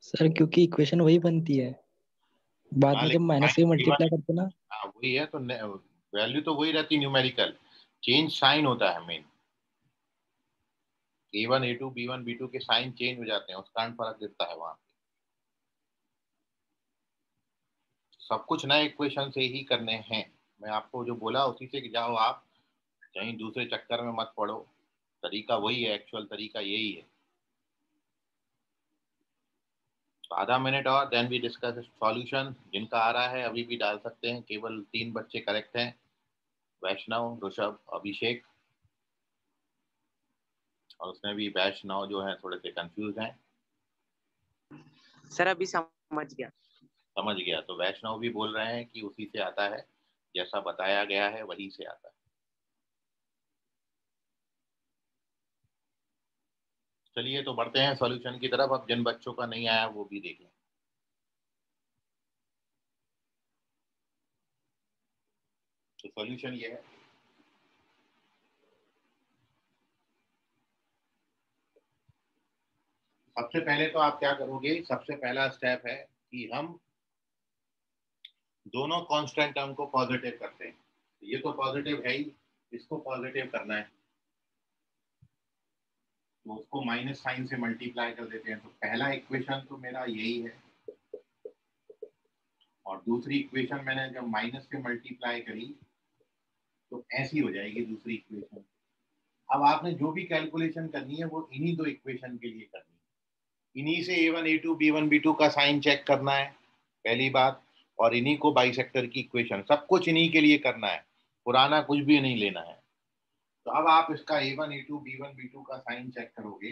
सर क्योंकि इक्वेशन वही बनती है, बाद हाँ में जब लेकिन माइनस से मल्टीप्लाई करते ना। हाँ वही है तो वैल्यू तो वही रहती, न्यूमेरिकल चेंज साइन होता है main. A1 A2 B1 B2 के साइन चेंज हो जाते हैं, उस कारण फर्क दिखता है वहां पे। सब कुछ नए इक्वेशन से ही करने हैं। मैं आपको जो बोला उसी से जाओ आप, कहीं दूसरे चक्कर में मत पड़ो। तरीका वही है, एक्चुअल तरीका यही है। तो आधा मिनट और देन वी डिस्कस सॉल्यूशन। जिनका आ रहा है अभी भी डाल सकते हैं, केवल 3 बच्चे करेक्ट हैं, वैष्णव, ऋषभ, अभिषेक। और उसमें भी वैष्णव जो है थोड़े से कंफ्यूज हैं। सर अभी समझ गया। समझ गया? तो वैष्णव भी बोल रहे हैं कि उसी से आता है, जैसा बताया गया है वही से आता है। चलिए तो बढ़ते हैं सॉल्यूशन की तरफ। अब जिन बच्चों का नहीं आया वो भी देख लें। तो सॉल्यूशन ये है सबसे पहले तो आप क्या करोगे, सबसे पहला स्टेप है कि हम दोनों कांस्टेंट टर्म को पॉजिटिव करते हैं। ये तो पॉजिटिव है ही, इसको पॉजिटिव करना है तो उसको माइनस साइन से मल्टीप्लाई कर देते हैं। तो पहला इक्वेशन तो मेरा यही है, और दूसरी इक्वेशन मैंने जब माइनस से मल्टीप्लाई करी तो ऐसी हो जाएगी दूसरी इक्वेशन। अब आपने जो भी कैलकुलेशन करनी है वो इन्हीं दो इक्वेशन के लिए करनी है। इन्हीं से A1 A2 B1 B2 का साइन चेक करना है पहली बात, और इन्हीं को बाइसेक्टर की इक्वेशन, सब कुछ इन्हीं के लिए करना है, पुराना कुछ भी नहीं लेना है। तो अब आप इसका A1 A2 B1 B2 का साइन चेक करोगे।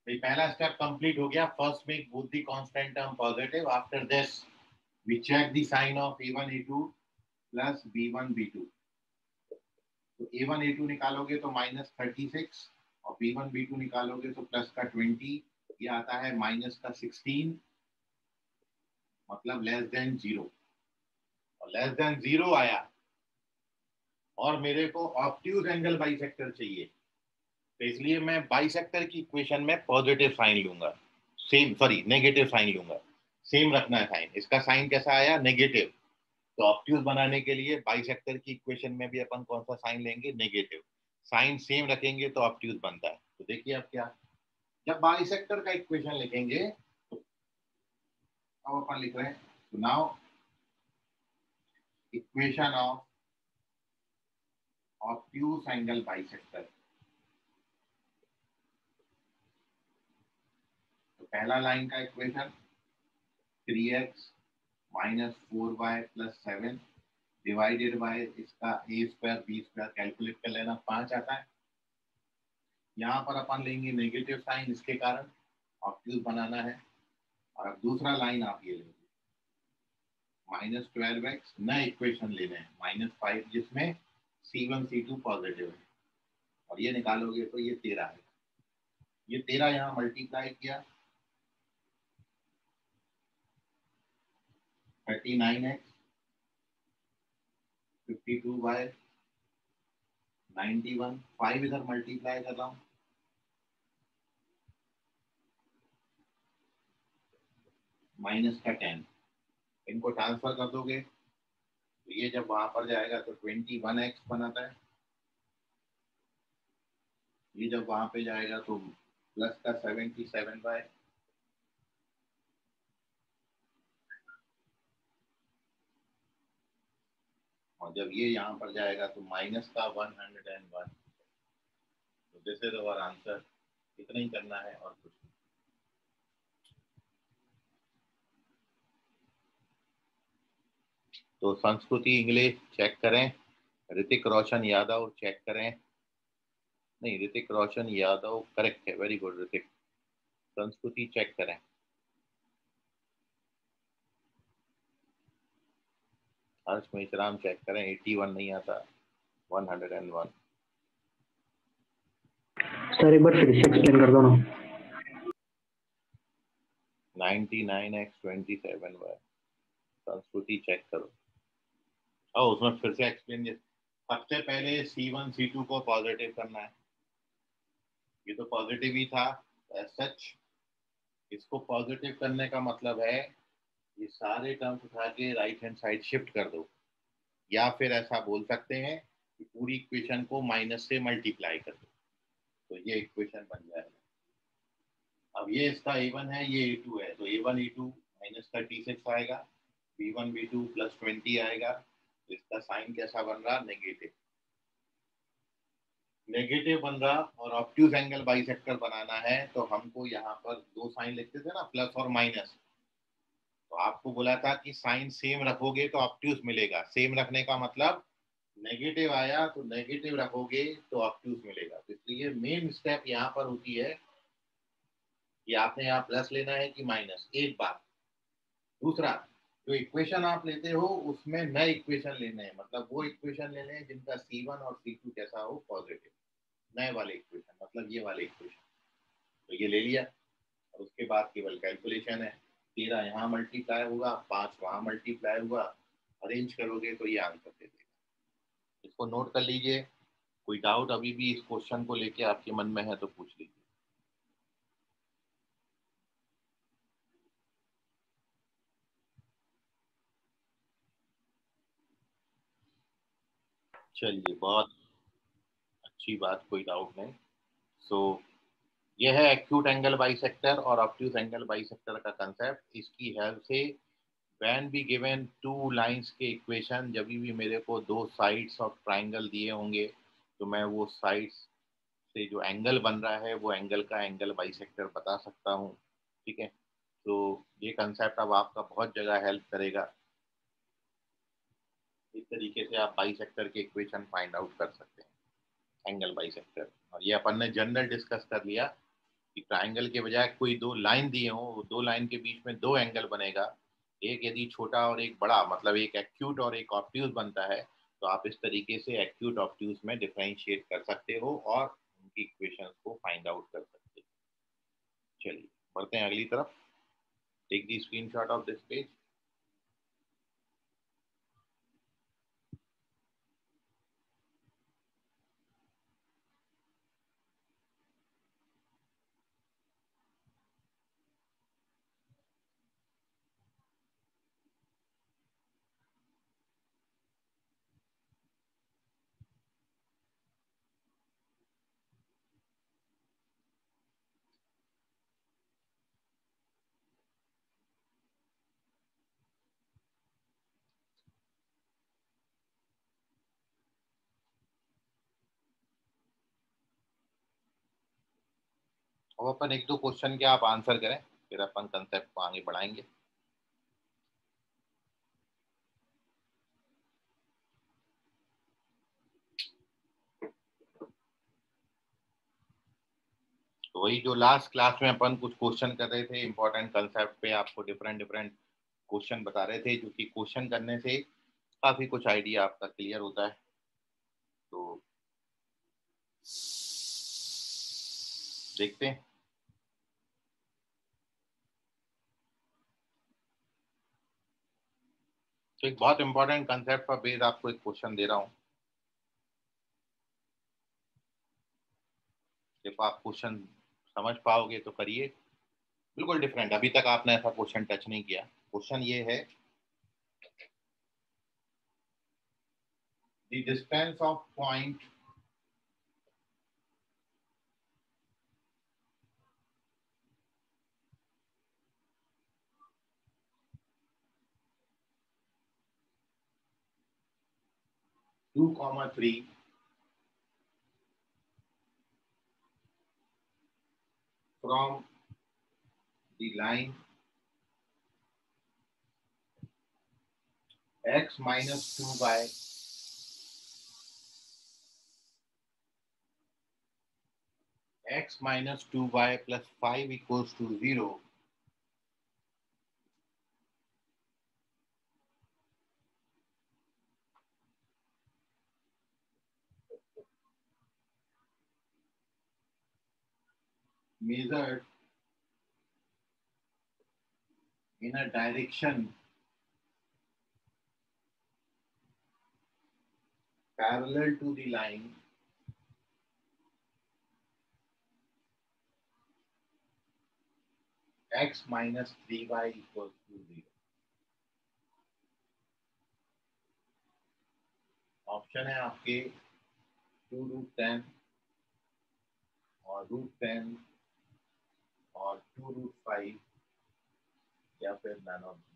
भाई पहला स्टेप कंप्लीट हो गया, first make both the constant term positive, after this we check the sign of A1 A2 plus B1 B2। तो A1 A2 निकालोगे तो -36 और B1 B2 निकालोगे तो प्लस का 20, ये आता है माइनस का 16, मतलब लेस देन 0। और लेस देन 0 आया और मेरे को ऑब्ट्यूज एंगल बाइसेक्टर चाहिए, तो इसलिए मैं बाइसेक्टर की इक्वेशन में पॉजिटिव साइन लूंगा, सेम सॉरी नेगेटिव साइन लूंगा। सेम रखना है साइन, इसका साइन कैसा आया, नेगेटिव। तो ऑब्ट्यूज बनाने के लिए बाइसेक्टर की इक्वेशन में भी अपन कौन सा साइन लेंगे, नेगेटिव। साइन सेम रखेंगे तो ऑब्ट्यूज बनता है। तो देखिए अब क्या, जब बाइसेक्टर का इक्वेशन लिखेंगे तो अब अपन लिख रहे हैं, तो now equation of obtuse angle bisector. तो पहला लाइन का equation 3x minus 4y plus 7 divided by इसका a square b square calculate कर लेना, 5 आता है। यहाँ पर अपन लेंगे नेगेटिव साइन, इसके कारण ऑब्ट्यूज बनाना है। और अब दूसरा लाइन आप ये लेंगे -12x, नए इक्वेशन लेने हैं -5, जिसमें C1 C2 पॉजिटिव है, और ये निकालोगे तो ये 13 है। ये 13 यहाँ मल्टीप्लाई किया 39x 52 बाय 91, 5 इधर मल्टीप्लाई कर रहा हूँ माइनस का 10, इनको ट्रांसफर कर दोगे तो ये जब वहां पर जाएगा तो 21x बनाता है। ये जब वहां पे जाएगा तो प्लस का 77 बाय, और जब ये यहाँ पर जाएगा तो माइनस का 101। तो दिस इज अवर आंसर। इतना ही करना है और कुछ नहीं। तो संस्कृति इंग्लिश चेक करें, ऋतिक रोशन यादव चेक करें, नहीं ऋतिक रोशन यादव करेक्ट है, वेरी गुड ऋतिक। संस्कृति चेक करें, हर्ष मेश्राम चेक करें, 81 नहीं आता, 101। सर एक बार फिर से एक्सप्लेन कर दो ना। 99x 27y, संस्कृति चेक करो। और उसमें फिर से एक्सप्लेन, सबसे पहले C1 C2 को पॉजिटिव करना है, ये तो पॉजिटिव ही था सच। इसको पॉजिटिव करने का मतलब है ये सारे टर्म्स उठा के राइट हैंड साइड शिफ्ट कर दो, या फिर ऐसा बोल सकते हैं कि पूरी इक्वेशन को माइनस से मल्टीप्लाई कर दो, तो ये इक्वेशन बन जाएगा। अब ये इसका A1 है, ये A2 है, तो A1 A2 -36 आएगा, B1 B2 प्लस 20 आएगा। तो इसका साइन कैसा बन रहा, नेगेटिव। नेगेटिव बन रहा, और ऑब्ट्यूज एंगल बाइसेक्टर बनाना है तो हमको यहाँ पर दो साइन लिखते थे ना, प्लस और माइनस। तो आपको बोला था कि साइन सेम रखोगे तो ऑब्ट्यूज मिलेगा। सेम रखने का मतलब नेगेटिव आया तो नेगेटिव रखोगे तो ऑब्ट्यूज मिलेगा। तो इसलिए मेन स्टेप यहाँ पर होती है कि आपने यहाँ प्लस लेना है कि माइनस, एक बात। दूसरा, जो इक्वेशन आप लेते हो उसमें नए इक्वेशन लेने हैं, मतलब वो इक्वेशन लेने हैं जिनका C1 और C2 कैसा हो, पॉजिटिव। नए वाले इक्वेशन मतलब ये वाले इक्वेशन, तो ये ले लिया। और उसके बाद केवल कैलकुलेशन है, 13 यहाँ मल्टीप्लाई होगा, 5 वहाँ मल्टीप्लाई हुआ, अरेंज करोगे तो ये आंसर दे देगा। इसको नोट कर लीजिए। कोई डाउट अभी भी इस क्वेश्चन को लेके आपके मन में है तो पूछ लीजिए। चलिए, बहुत अच्छी बात, कोई डाउट नहीं। सो यह है एक्यूट एंगल बाइसेक्टर और ऑब्ट्यूज एंगल बाइसेक्टर का कंसेप्ट। इसकी हेल्प से when be given two lines के इक्वेशन, जब भी मेरे को दो साइड्स ऑफ ट्राइंगल दिए होंगे तो मैं वो साइड्स से जो एंगल बन रहा है वो एंगल का एंगल बाइसेक्टर बता सकता हूँ। ठीक है, तो ये कंसेप्ट अब आपका बहुत जगह हेल्प करेगा। इस तरीके से आप बाइसेक्टर के इक्वेशन फाइंड आउट कर सकते हैं, एंगल बाइसेक्टर। और ये अपन ने जनरल डिस्कस कर लिया कि ट्राइंगल के बजाय कोई दो लाइन दिए हों, दो लाइन के बीच में दो एंगल बनेगा, एक यदि छोटा और एक बड़ा, मतलब एक एक्यूट और एक ऑब्ट्यूज बनता है, तो आप इस तरीके से एक्यूट ऑब्ट्यूज में डिफरेंशिएट कर सकते हो और उनकी इक्वेशंस को फाइंड आउट कर सकते हो। चलिए बढ़ते हैं अगली तरफ। Take the screenshot of this page. अब अपन एक दो क्वेश्चन के आप आंसर करें, फिर अपन कंसेप्ट को आगे बढ़ाएंगे। तो वही जो लास्ट क्लास में अपन कुछ क्वेश्चन कर रहे थे इंपॉर्टेंट कंसेप्ट पे, आपको डिफरेंट डिफरेंट क्वेश्चन बता रहे थे, जो कि क्वेश्चन करने से काफी कुछ आइडिया आपका क्लियर होता है। तो देखते हैं। तो एक बहुत इंपॉर्टेंट कंसेप्ट पर बेस्ड आपको एक क्वेश्चन दे रहा हूँ। देखो, आप क्वेश्चन समझ पाओगे तो करिए, बिल्कुल डिफरेंट, अभी तक आपने ऐसा क्वेश्चन टच नहीं किया। क्वेश्चन ये है, the distance of point two comma three from the line x minus 2 by x minus 2 by plus 5 equals to 0, measured in a direction parallel to the line x minus 3y equals to 0। Option है आपके 2√10 और √10 और 2√5 या फिर none of these।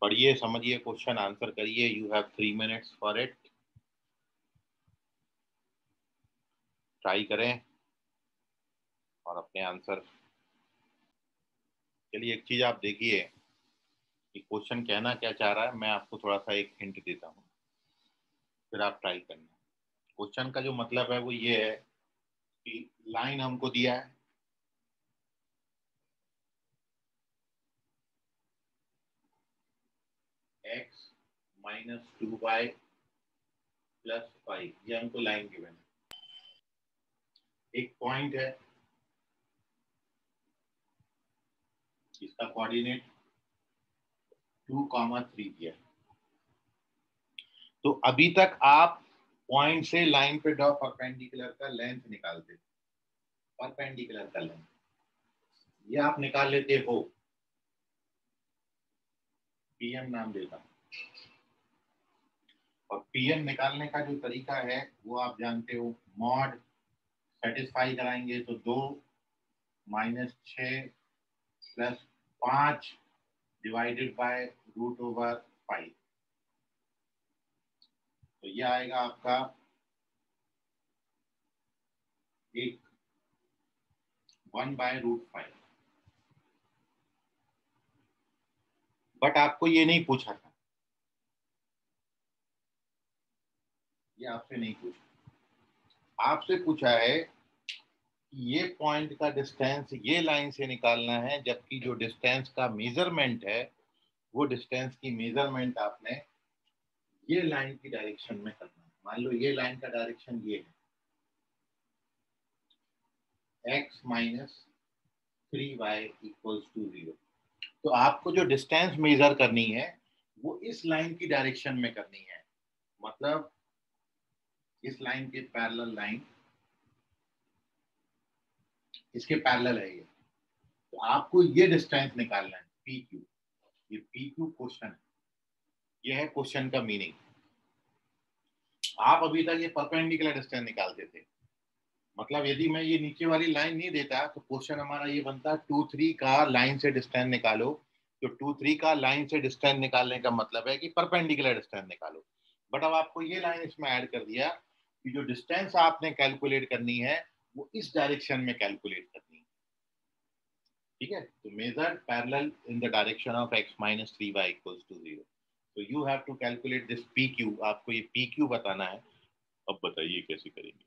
पढ़िए, समझिए क्वेश्चन, आंसर करिए। You have 3 minutes for it. Try करें और अपने आंसर। चलिए, एक चीज आप देखिए कि क्वेश्चन कहना क्या चाह रहा है। मैं आपको थोड़ा सा एक हिंट देता हूँ, फिर आप ट्राई करना। क्वेश्चन का जो मतलब है वो ये है कि लाइन हमको दिया है, x minus 2y plus 5, ये हमको लाइन गिवन है। एक पॉइंट है, इसका कोऑर्डिनेट 2,3 दिया। तो अभी तक आप पॉइंट से लाइन पे ड्रॉ परपेंडिकुलर का लेंथ निकालते, परपेंडिकुलर का लेंथ ये आप निकाल लेते हो, पीएम नाम देता। और पीएम निकालने का जो तरीका है वो आप जानते हो, मॉड सेटिस्फाई कराएंगे तो 2 - 6 + 5 डिवाइडेड बाय √5। तो ये आएगा आपका 1/√5। बट आपको ये नहीं पूछा था, ये आपसे नहीं पूछा, आपसे पूछा है कि ये पॉइंट का डिस्टेंस ये लाइन से निकालना है, जबकि जो डिस्टेंस का मेजरमेंट है वो डिस्टेंस की मेजरमेंट आपने ये लाइन की डायरेक्शन में करना है। मान लो ये लाइन का डायरेक्शन ये है, x - 3y = 0। तो आपको जो डिस्टेंस मेजर करनी है वो इस लाइन की डायरेक्शन में करनी है, मतलब इस लाइन के पैरेलल लाइन, इसके पैरेलल है ये। तो आपको ये डिस्टेंस निकालना है, PQ। ये PQ क्वेश्चन है, ये है क्वेश्चन का मीनिंग। आप अभी तक ये परपेंडिकुलर डिस्टेंस निकालते थे, मतलब यदि मैं ये नीचे वाली लाइन नहीं देता तो क्वेश्चन हमारा ये बनता 2-3 का लाइन से डिस्टेंस निकालो। तो 2-3 का लाइन से डिस्टेंस निकालने का मतलब है कि परपेंडिकुलर डिस्टेंस निकालो। बट अब आपको ये लाइन इसमें ऐड कर दिया कि जो डिस्टेंस आपने कैलकुलेट करनी है वो इस डायरेक्शन में कैलकुलेट करनी है। ठीक है, तो major parallel in the direction of x - 3y = 0। तो you have to calculate this PQ। आपको ये PQ बताना है। अब बताइए कैसे करेंगे।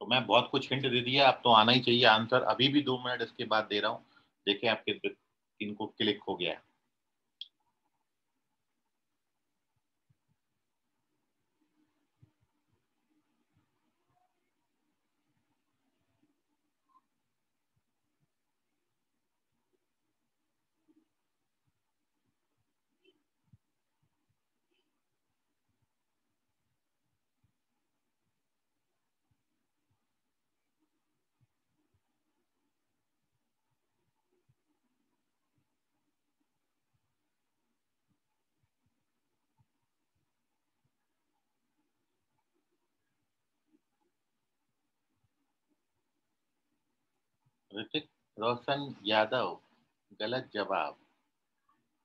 तो मैं बहुत कुछ हिंट दे दिया, अब तो आना ही चाहिए आंसर। अभी भी 2 मिनट इसके बाद दे रहा हूँ, देखें आपके इनको क्लिक हो गया है। ऋतिक रोशन यादव, गलत जवाब।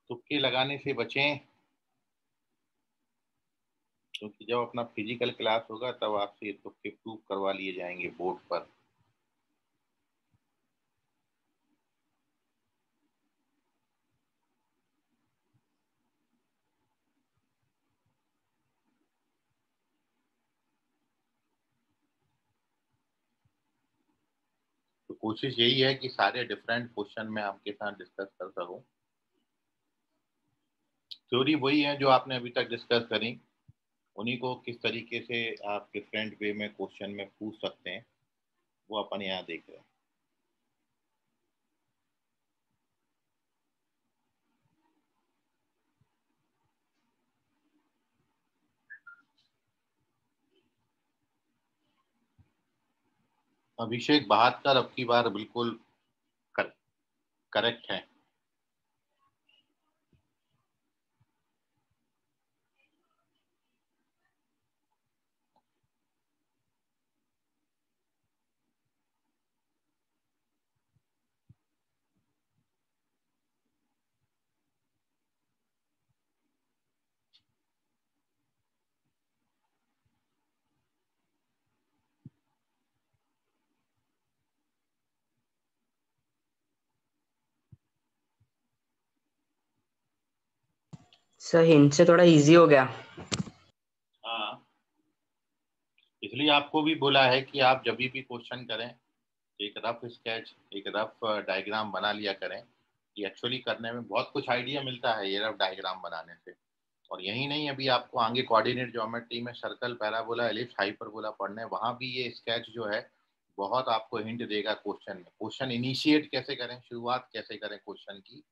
तुक्के लगाने से बचें, क्योंकि जब अपना फिजिकल क्लास होगा तब आपसे ये तुक्के प्रूव करवा लिए जाएंगे बोर्ड पर। तो कोशिश यही है कि सारे डिफरेंट क्वेश्चन में आपके साथ डिस्कस कर सकूं। थ्योरी वही है जो आपने अभी तक डिस्कस करी, उन्हीं को किस तरीके से आप डिफरेंट वे में क्वेश्चन में पूछ सकते हैं वो अपन यहाँ देख रहे हैं। अभिषेक बहादुर अब की बार बिल्कुल करेक्ट है। सर हिंट से थोड़ा इजी हो गया। हाँ, इसलिए आपको भी बोला है कि आप जब भी क्वेश्चन करें एक रफ स्केच, एक रफ डायग्राम बना लिया करें। ये एक्चुअली करने में बहुत कुछ आइडिया मिलता है ये रफ डायग्राम बनाने से। और यही नहीं, अभी आपको आगे कोऑर्डिनेट ज्योमेट्री में सर्कल, पैराबोला, एलिप्स, हाइपरबोला पढ़ना है, वहां भी ये स्केच जो है बहुत आपको हिंट देगा क्वेश्चन में। क्वेश्चन इनिशिएट कैसे करें, शुरुआत कैसे करें क्वेश्चन की,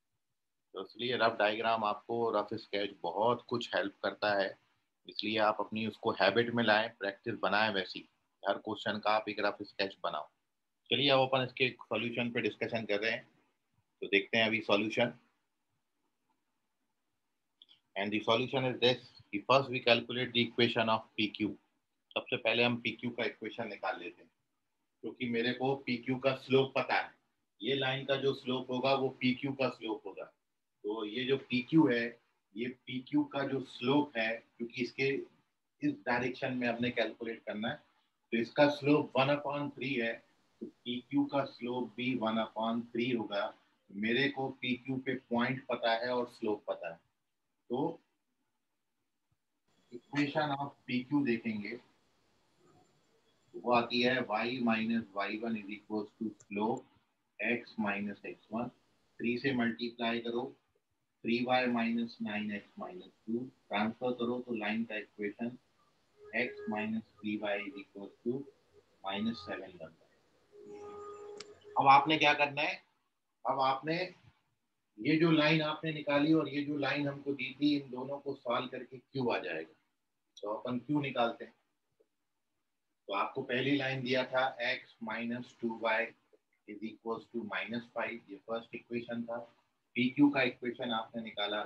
तो इसलिए रफ डायग्राम आपको, रफ स्केच बहुत कुछ हेल्प करता है। इसलिए आप अपनी उसको हैबिट में लाएं, प्रैक्टिस बनाएं वैसी, हर क्वेश्चन का आप एक रफ स्केच बनाओ। चलिए अब अपन इसके सॉल्यूशन पे डिस्कशन कर रहे हैं, तो देखते हैं अभी solution. And the solution is this कि first we calculate the equation of P Q. सबसे पहले हम पी क्यू का इक्वेशन निकाल लेते हैं, क्योंकि मेरे को पी क्यू का स्लोप पता है। ये लाइन का जो स्लोप होगा वो पी क्यू का स्लोप होगा। तो ये जो पी क्यू है, ये पी क्यू का जो स्लोप है, क्योंकि इसके इस डायरेक्शन में हमने कैलकुलेट करना है, तो इसका स्लोप 1/3 है, तो पी क्यू का स्लोप भी 1/3 होगा। मेरे को पी क्यू पे पॉइंट पता है और स्लोप पता है, तो इक्वेशन ऑफ पी क्यू देखेंगे, वो आती है y minus y one is equal to slope x minus x1। 3 से मल्टीप्लाई करो, 3y minus 9x minus 2, transfer करो तो लाइन का equation x minus 3y is equal to -7 बनता है। अब आपने क्या करना है, अब आपने ये जो लाइन आपने निकाली और ये जो लाइन हमको दी थी, इन दोनों को सॉल्व करके क्यू आ जाएगा। तो अपन क्यू निकालते हैं। तो आपको पहली लाइन दिया था x minus 2y is equal to -5, ये फर्स्ट इक्वेशन था। पी क्यू का इक्वेशन आपने निकाला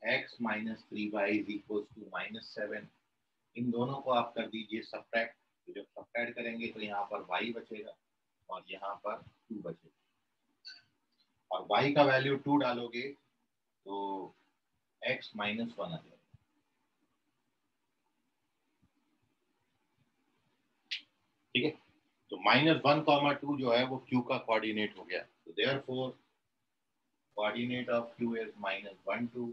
x minus 3y is equal to -7। इन दोनों को आप कर दीजिए सब्ट्रैक्ट। तो जब सब्ट्रैक्ट करेंगे तो यहाँ पर y बचेगा और यहाँ पर 2 बचेगा, और y का वैल्यू 2 डालोगे तो x माइनस 1 आ जाएगा। ठीक है, तो -1, 2 जो है वो q का कोऑर्डिनेट हो गया। तो therefore coordinate of q is -1, 2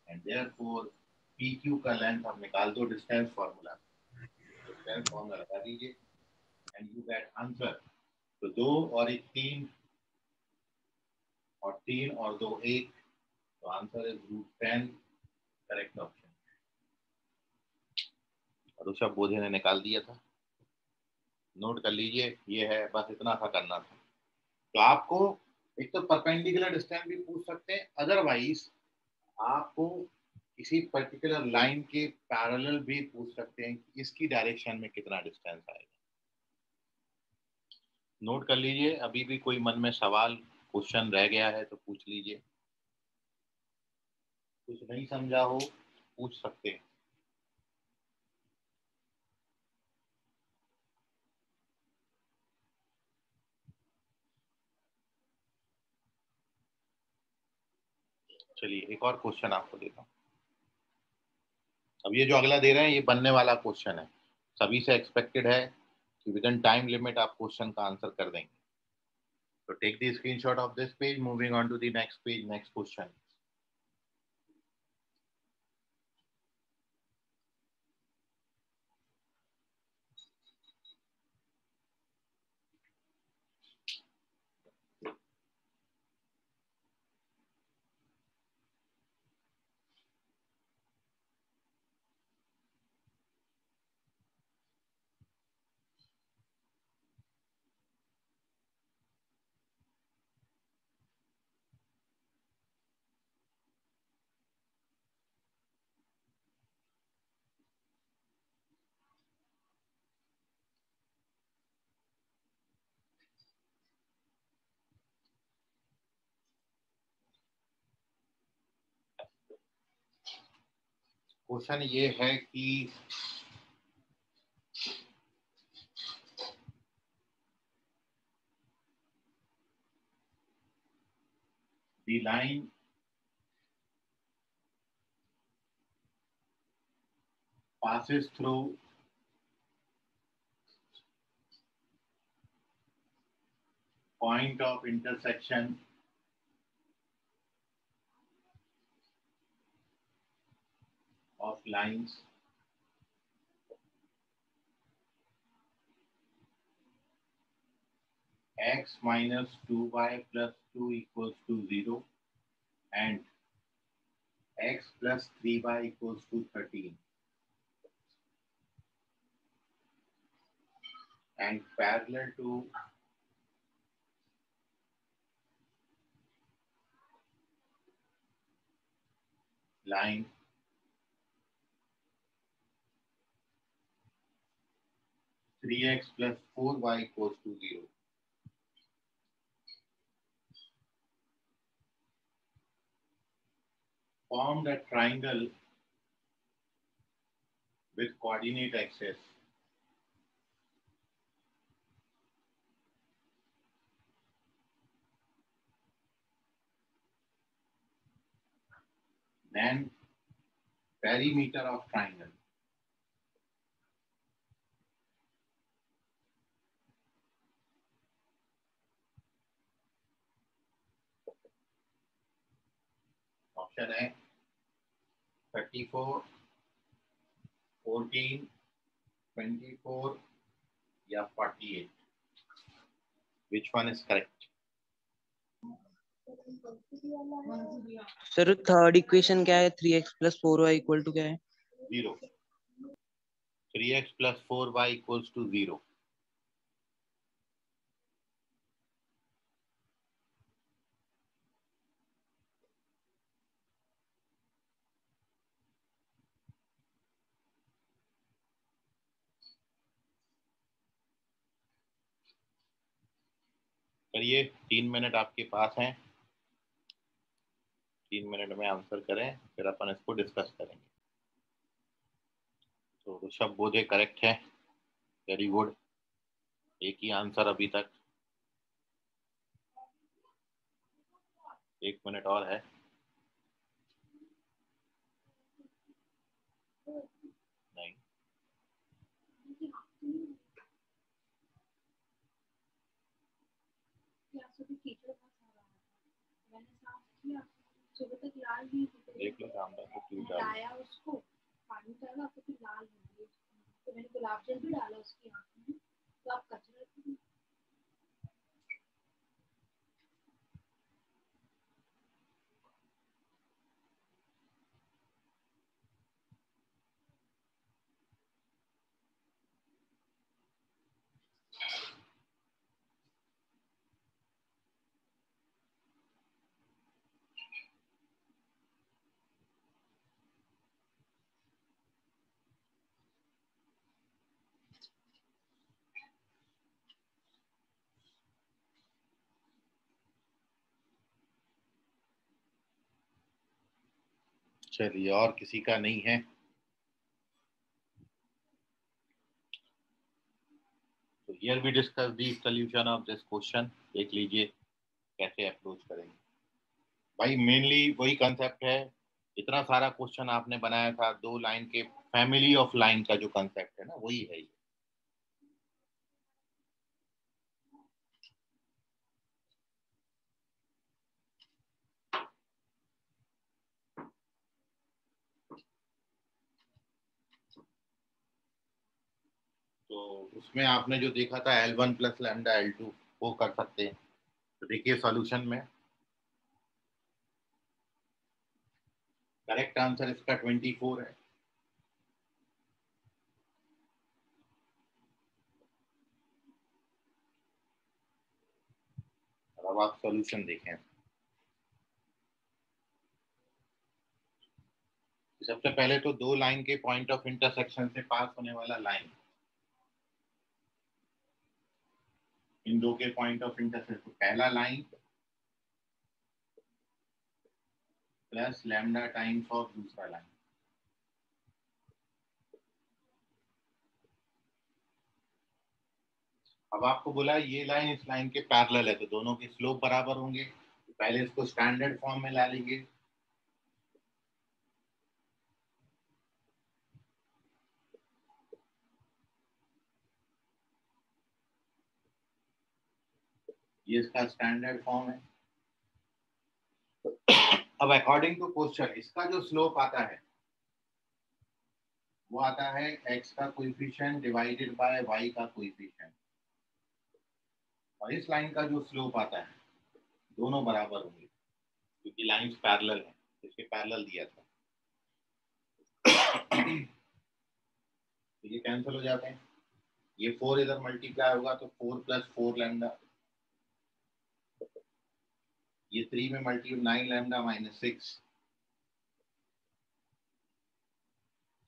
and therefore pq का लेंथ आप निकाल दो डिस्टेंस फार्मूला, डिस्टेंस फार्मूला लगा दीजिए एंड यू गेट आंसर। तो 2 और 1 3, और 3 और 2 1, तो आंसर इज √10, करेक्ट ऑप्शन। और ऋषभ बोधे ने निकाल दिया था, नोट कर लीजिए, ये है, बस इतना सा करना था। तो आपको एक तो परपेंडिकुलर डिस्टेंस भी पूछ सकते हैं, अदरवाइज आपको किसी पर्टिकुलर लाइन के पैरेलल भी पूछ सकते हैं कि इसकी डायरेक्शन में कितना डिस्टेंस आएगा। नोट कर लीजिए, अभी भी कोई मन में सवाल, क्वेश्चन रह गया है तो पूछ लीजिए, कुछ नहीं समझा हो पूछ सकते हैं। चलिए एक और क्वेश्चन आपको देता हूँ। अब ये जो अगला दे रहे हैं ये बनने वाला क्वेश्चन है, सभी से एक्सपेक्टेड है कि विद इन टाइम लिमिट आप क्वेश्चन का आंसर कर देंगे। तो take the screenshot of this page, moving on to the next page, next question. Question ये है कि the line passes through point of intersection of lines x minus 2y plus 2 equals to 0 and x plus 3y equals to 13 and parallel to line 3x plus 4y equals to 0. Formed a triangle with coordinate axis then perimeter of triangle. Option A 34, 14, 24 या 48. Which one is correct? Sir third equation क्या है? 3x plus 4y equal to क्या है? 0. 3x plus 4y equals to 0. करिए, 3 मिनट आपके पास हैं, 3 मिनट में आंसर करें, फिर अपन इसको डिस्कस करेंगे। तो ऋषभ बोधे करेक्ट है, वेरी गुड, एक ही आंसर अभी तक, 1 मिनट और है। नहीं, देख लो शाम तक तो डाला उसको, पानी डाला तो फिर लाल हो गई, तो मैंने गुलाब जल भी डाला उसकी आँख में, तो आप कचरा चलिए, और किसी का नहीं है? तो here we discuss the solution of this question. देख लीजिए कैसे अप्रोच करेंगे। भाई मेनली वही कंसेप्ट है, इतना सारा क्वेश्चन आपने बनाया था, 2 लाइन के फैमिली ऑफ लाइन का जो कंसेप्ट है ना, वही है ये। तो उसमें आपने जो देखा था L1 प्लस लैम्डा L2, वो कर सकते हैं। तो देखिए सॉल्यूशन में करेक्ट आंसर इसका 24 है। अब आप सॉल्यूशन देखें। सबसे पहले तो 2 लाइन के पॉइंट ऑफ इंटरसेक्शन से पास होने वाला लाइन, इन 2 के पॉइंट ऑफ इंटरसेक्शन, पहला line plus lambda times of दूसरा लाइन। अब आपको बोला ये लाइन इस लाइन के पैरेलल है, तो दोनों के स्लोप बराबर होंगे। तो पहले इसको स्टैंडर्ड फॉर्म में ला लेंगे। ये इसका स्टैंडर्ड फॉर्म है। अब अकॉर्डिंग टू क्वेश्चन इसका जो स्लोप आता है वो आता है x का कोएफिशिएंट डिवाइडेड बाय y का कोएफिशिएंट, और इस लाइन का जो स्लोप आता है दोनों बराबर होंगे क्योंकि लाइंस पैरेलल हैं, इसके पैरेलल दिया था। तो ये कैंसिल हो जाते हैं, ये 4 इधर मल्टीप्लाई होगा तो 4 + 4 लैम्डा, ये 3 में मल्टीप्लाई 9 लैम्डा -6,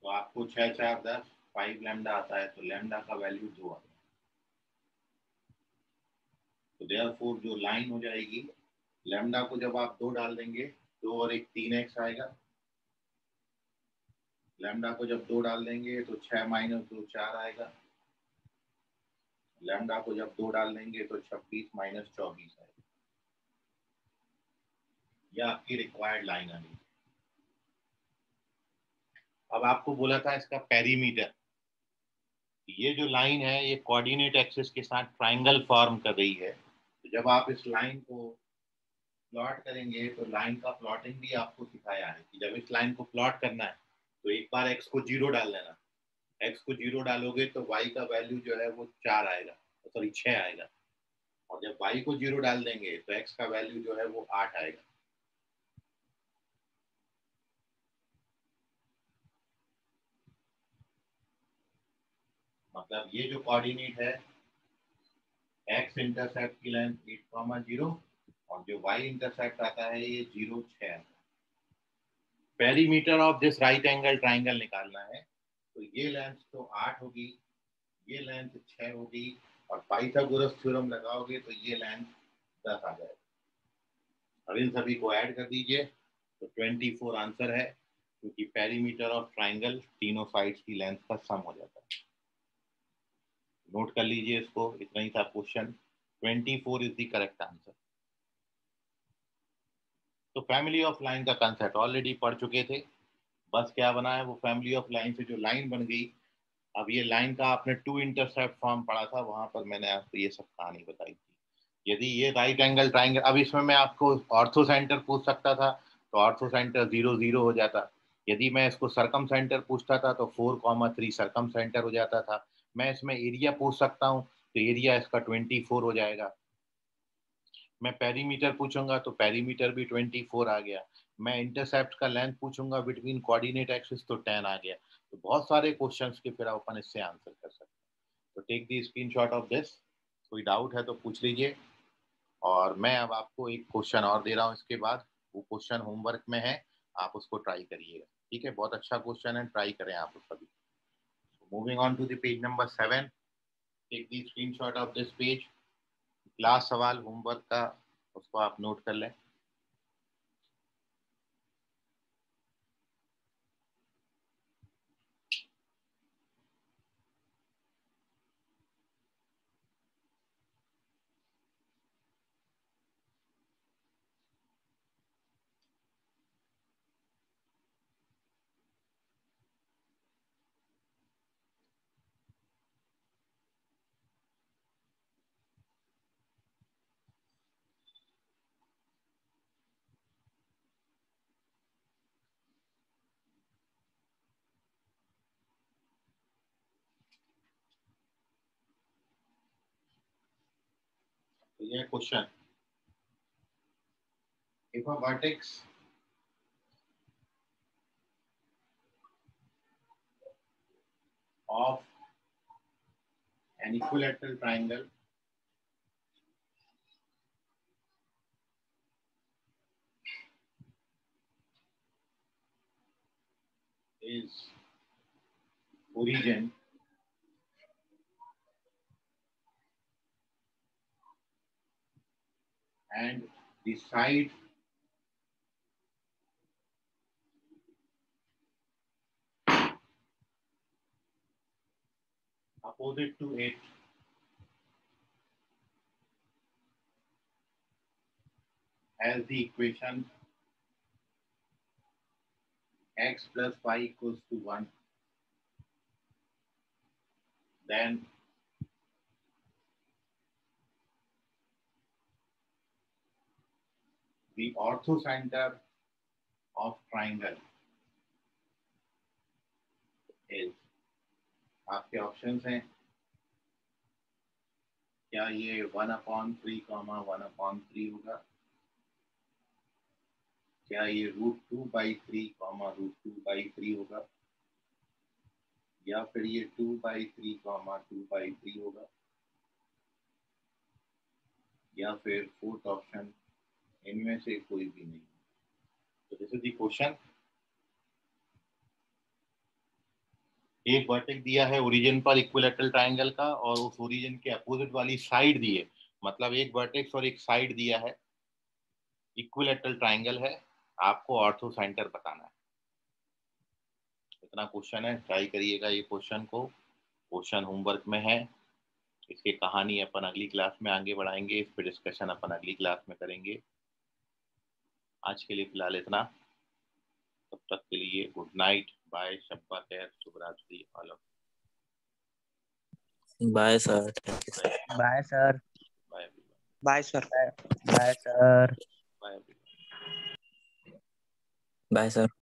तो आपको 6 4 10 5 लैम्डा आता है, तो लैम्डा का वैल्यू 2 आता है। तो देयरफॉर जो लाइन हो जाएगी, लैम्डा को जब आप 2 डाल देंगे, 2 और 1 3x आएगा, लैम्डा को जब 2 डाल देंगे तो 6 - 2 4 आएगा, लैम्डा को जब 2 डाल देंगे तो 26 - 24 आएगा। यह आपकी रिक्वायर्ड लाइन आ गई। अब आपको बोला था इसका पेरीमीटर, ये जो लाइन है ये कोऑर्डिनेट एक्सिस के साथ ट्राइंगल फॉर्म कर रही है। तो जब आप इस लाइन को प्लॉट करेंगे तो लाइन का प्लॉटिंग भी आपको सिखाया है कि जब इस लाइन को प्लॉट करना है तो एक बार x को 0 डाल देना, x को 0 डालोगे तो y का वैल्यू जो है वो 4 आएगा, सॉरी 6 आएगा, और जब y को 0 डाल देंगे तो x का वैल्यू जो है वो 8 आएगा। मतलब ये जो कोऑर्डिनेट है, x इंटरसेप्ट की लेंथ 8,0 और जो y इंटरसेप्ट आता है ये 0 6 आता है। Perimeter of this right angle triangle निकालना है, तो ये लेंथ तो 8 होगी, ये लेंथ 6 होगी, और पाइथागोरस थ्योरम लगाओगे तो ये लेंथ 10 आ जाएगा। अब इन सभी को ऐड कर दीजिए तो 24 आंसर है, क्योंकि पेरीमीटर ऑफ ट्राइंगल तीनों साइड्स की लेंथ का सम हो जाता है। नोट कर लीजिए इसको, इतना ही था question. 24 is the correct answer. तो फैमिली ऑफ लाइन का कंसेप्ट ऑलरेडी पढ़ चुके थे, बस क्या बना है वो फैमिली ऑफ लाइन से जो लाइन बन गई। अब ये लाइन का आपने 2 इंटरसेप्ट फॉर्म पढ़ा था, वहां पर मैंने आपको ये सब कहानी बताई थी। यदि ये राइट एंगल ट्राइंगल, अब इसमें मैं आपको ऑर्थो सेंटर पूछ सकता था तो ऑर्थो सेंटर 0 0 हो जाता। यदि मैं इसको सरकम सेंटर पूछता था तो 4,3 सरकम सेंटर हो जाता था। मैं इसमें एरिया पूछ सकता हूँ तो एरिया इसका 24 हो जाएगा। मैं पेरीमीटर पूछूंगा तो पेरीमीटर भी 24 आ गया। मैं इंटरसेप्ट का लेंथ पूछूंगा बिटवीन कोऑर्डिनेट एक्सिस तो 10 आ गया। तो बहुत सारे क्वेश्चंस के फिर अपन इससे आंसर कर सकते हैं। तो take the screenshot of this. कोई डाउट है तो पूछ लीजिए। और मैं अब आपको एक क्वेश्चन और दे रहा हूँ इसके बाद, वो क्वेश्चन होमवर्क में है, आप उसको ट्राई करिएगा। ठीक है, बहुत अच्छा क्वेश्चन है, ट्राई करें आप उसका भी। Moving on to the page number 7, take the screenshot of this page. Last सवाल होमवर्क का, उसको आप नोट कर लें। तो ये question, if a vertex of an equilateral triangle is origin and the side opposite to it has the equation x plus y equals to 1, then the orthocenter of triangle is, आपके ऑप्शंस हैं, क्या ये 1/3, 1/3 होगा, क्या ये √2/3, √2/3 होगा, या फिर ये 2/3, 2/3 होगा, या फिर फोर्थ ऑप्शन, इनमें से कोई भी नहीं। तो दिस इज द क्वेश्चन। एक वर्टेक्स दिया है ओरिजिन पर इक्विलैटरल ट्रायंगल का, और उस ओरिजिन के अपोजिट वाली साइड दी है, मतलब एक वर्टेक्स और एक साइड दिया है, इक्विलैटरल ट्रायंगल है, आपको ऑर्थो सेंटर बताना है। इतना क्वेश्चन है, ट्राई करिएगा ये क्वेश्चन को। क्वेश्चन होमवर्क में है, इसकी कहानी अपन अगली क्लास में आगे बढ़ाएंगे, इस पर डिस्कशन अपन अगली क्लास में करेंगे। आज के लिए फिलहाल इतना, तब तक के लिए गुड नाइट, बाय, शब्बा खैर, शुभ रात्रि, all of. Bye sir. Bye sir. Bye bye sir. Bye sir. Bye. Bye sir.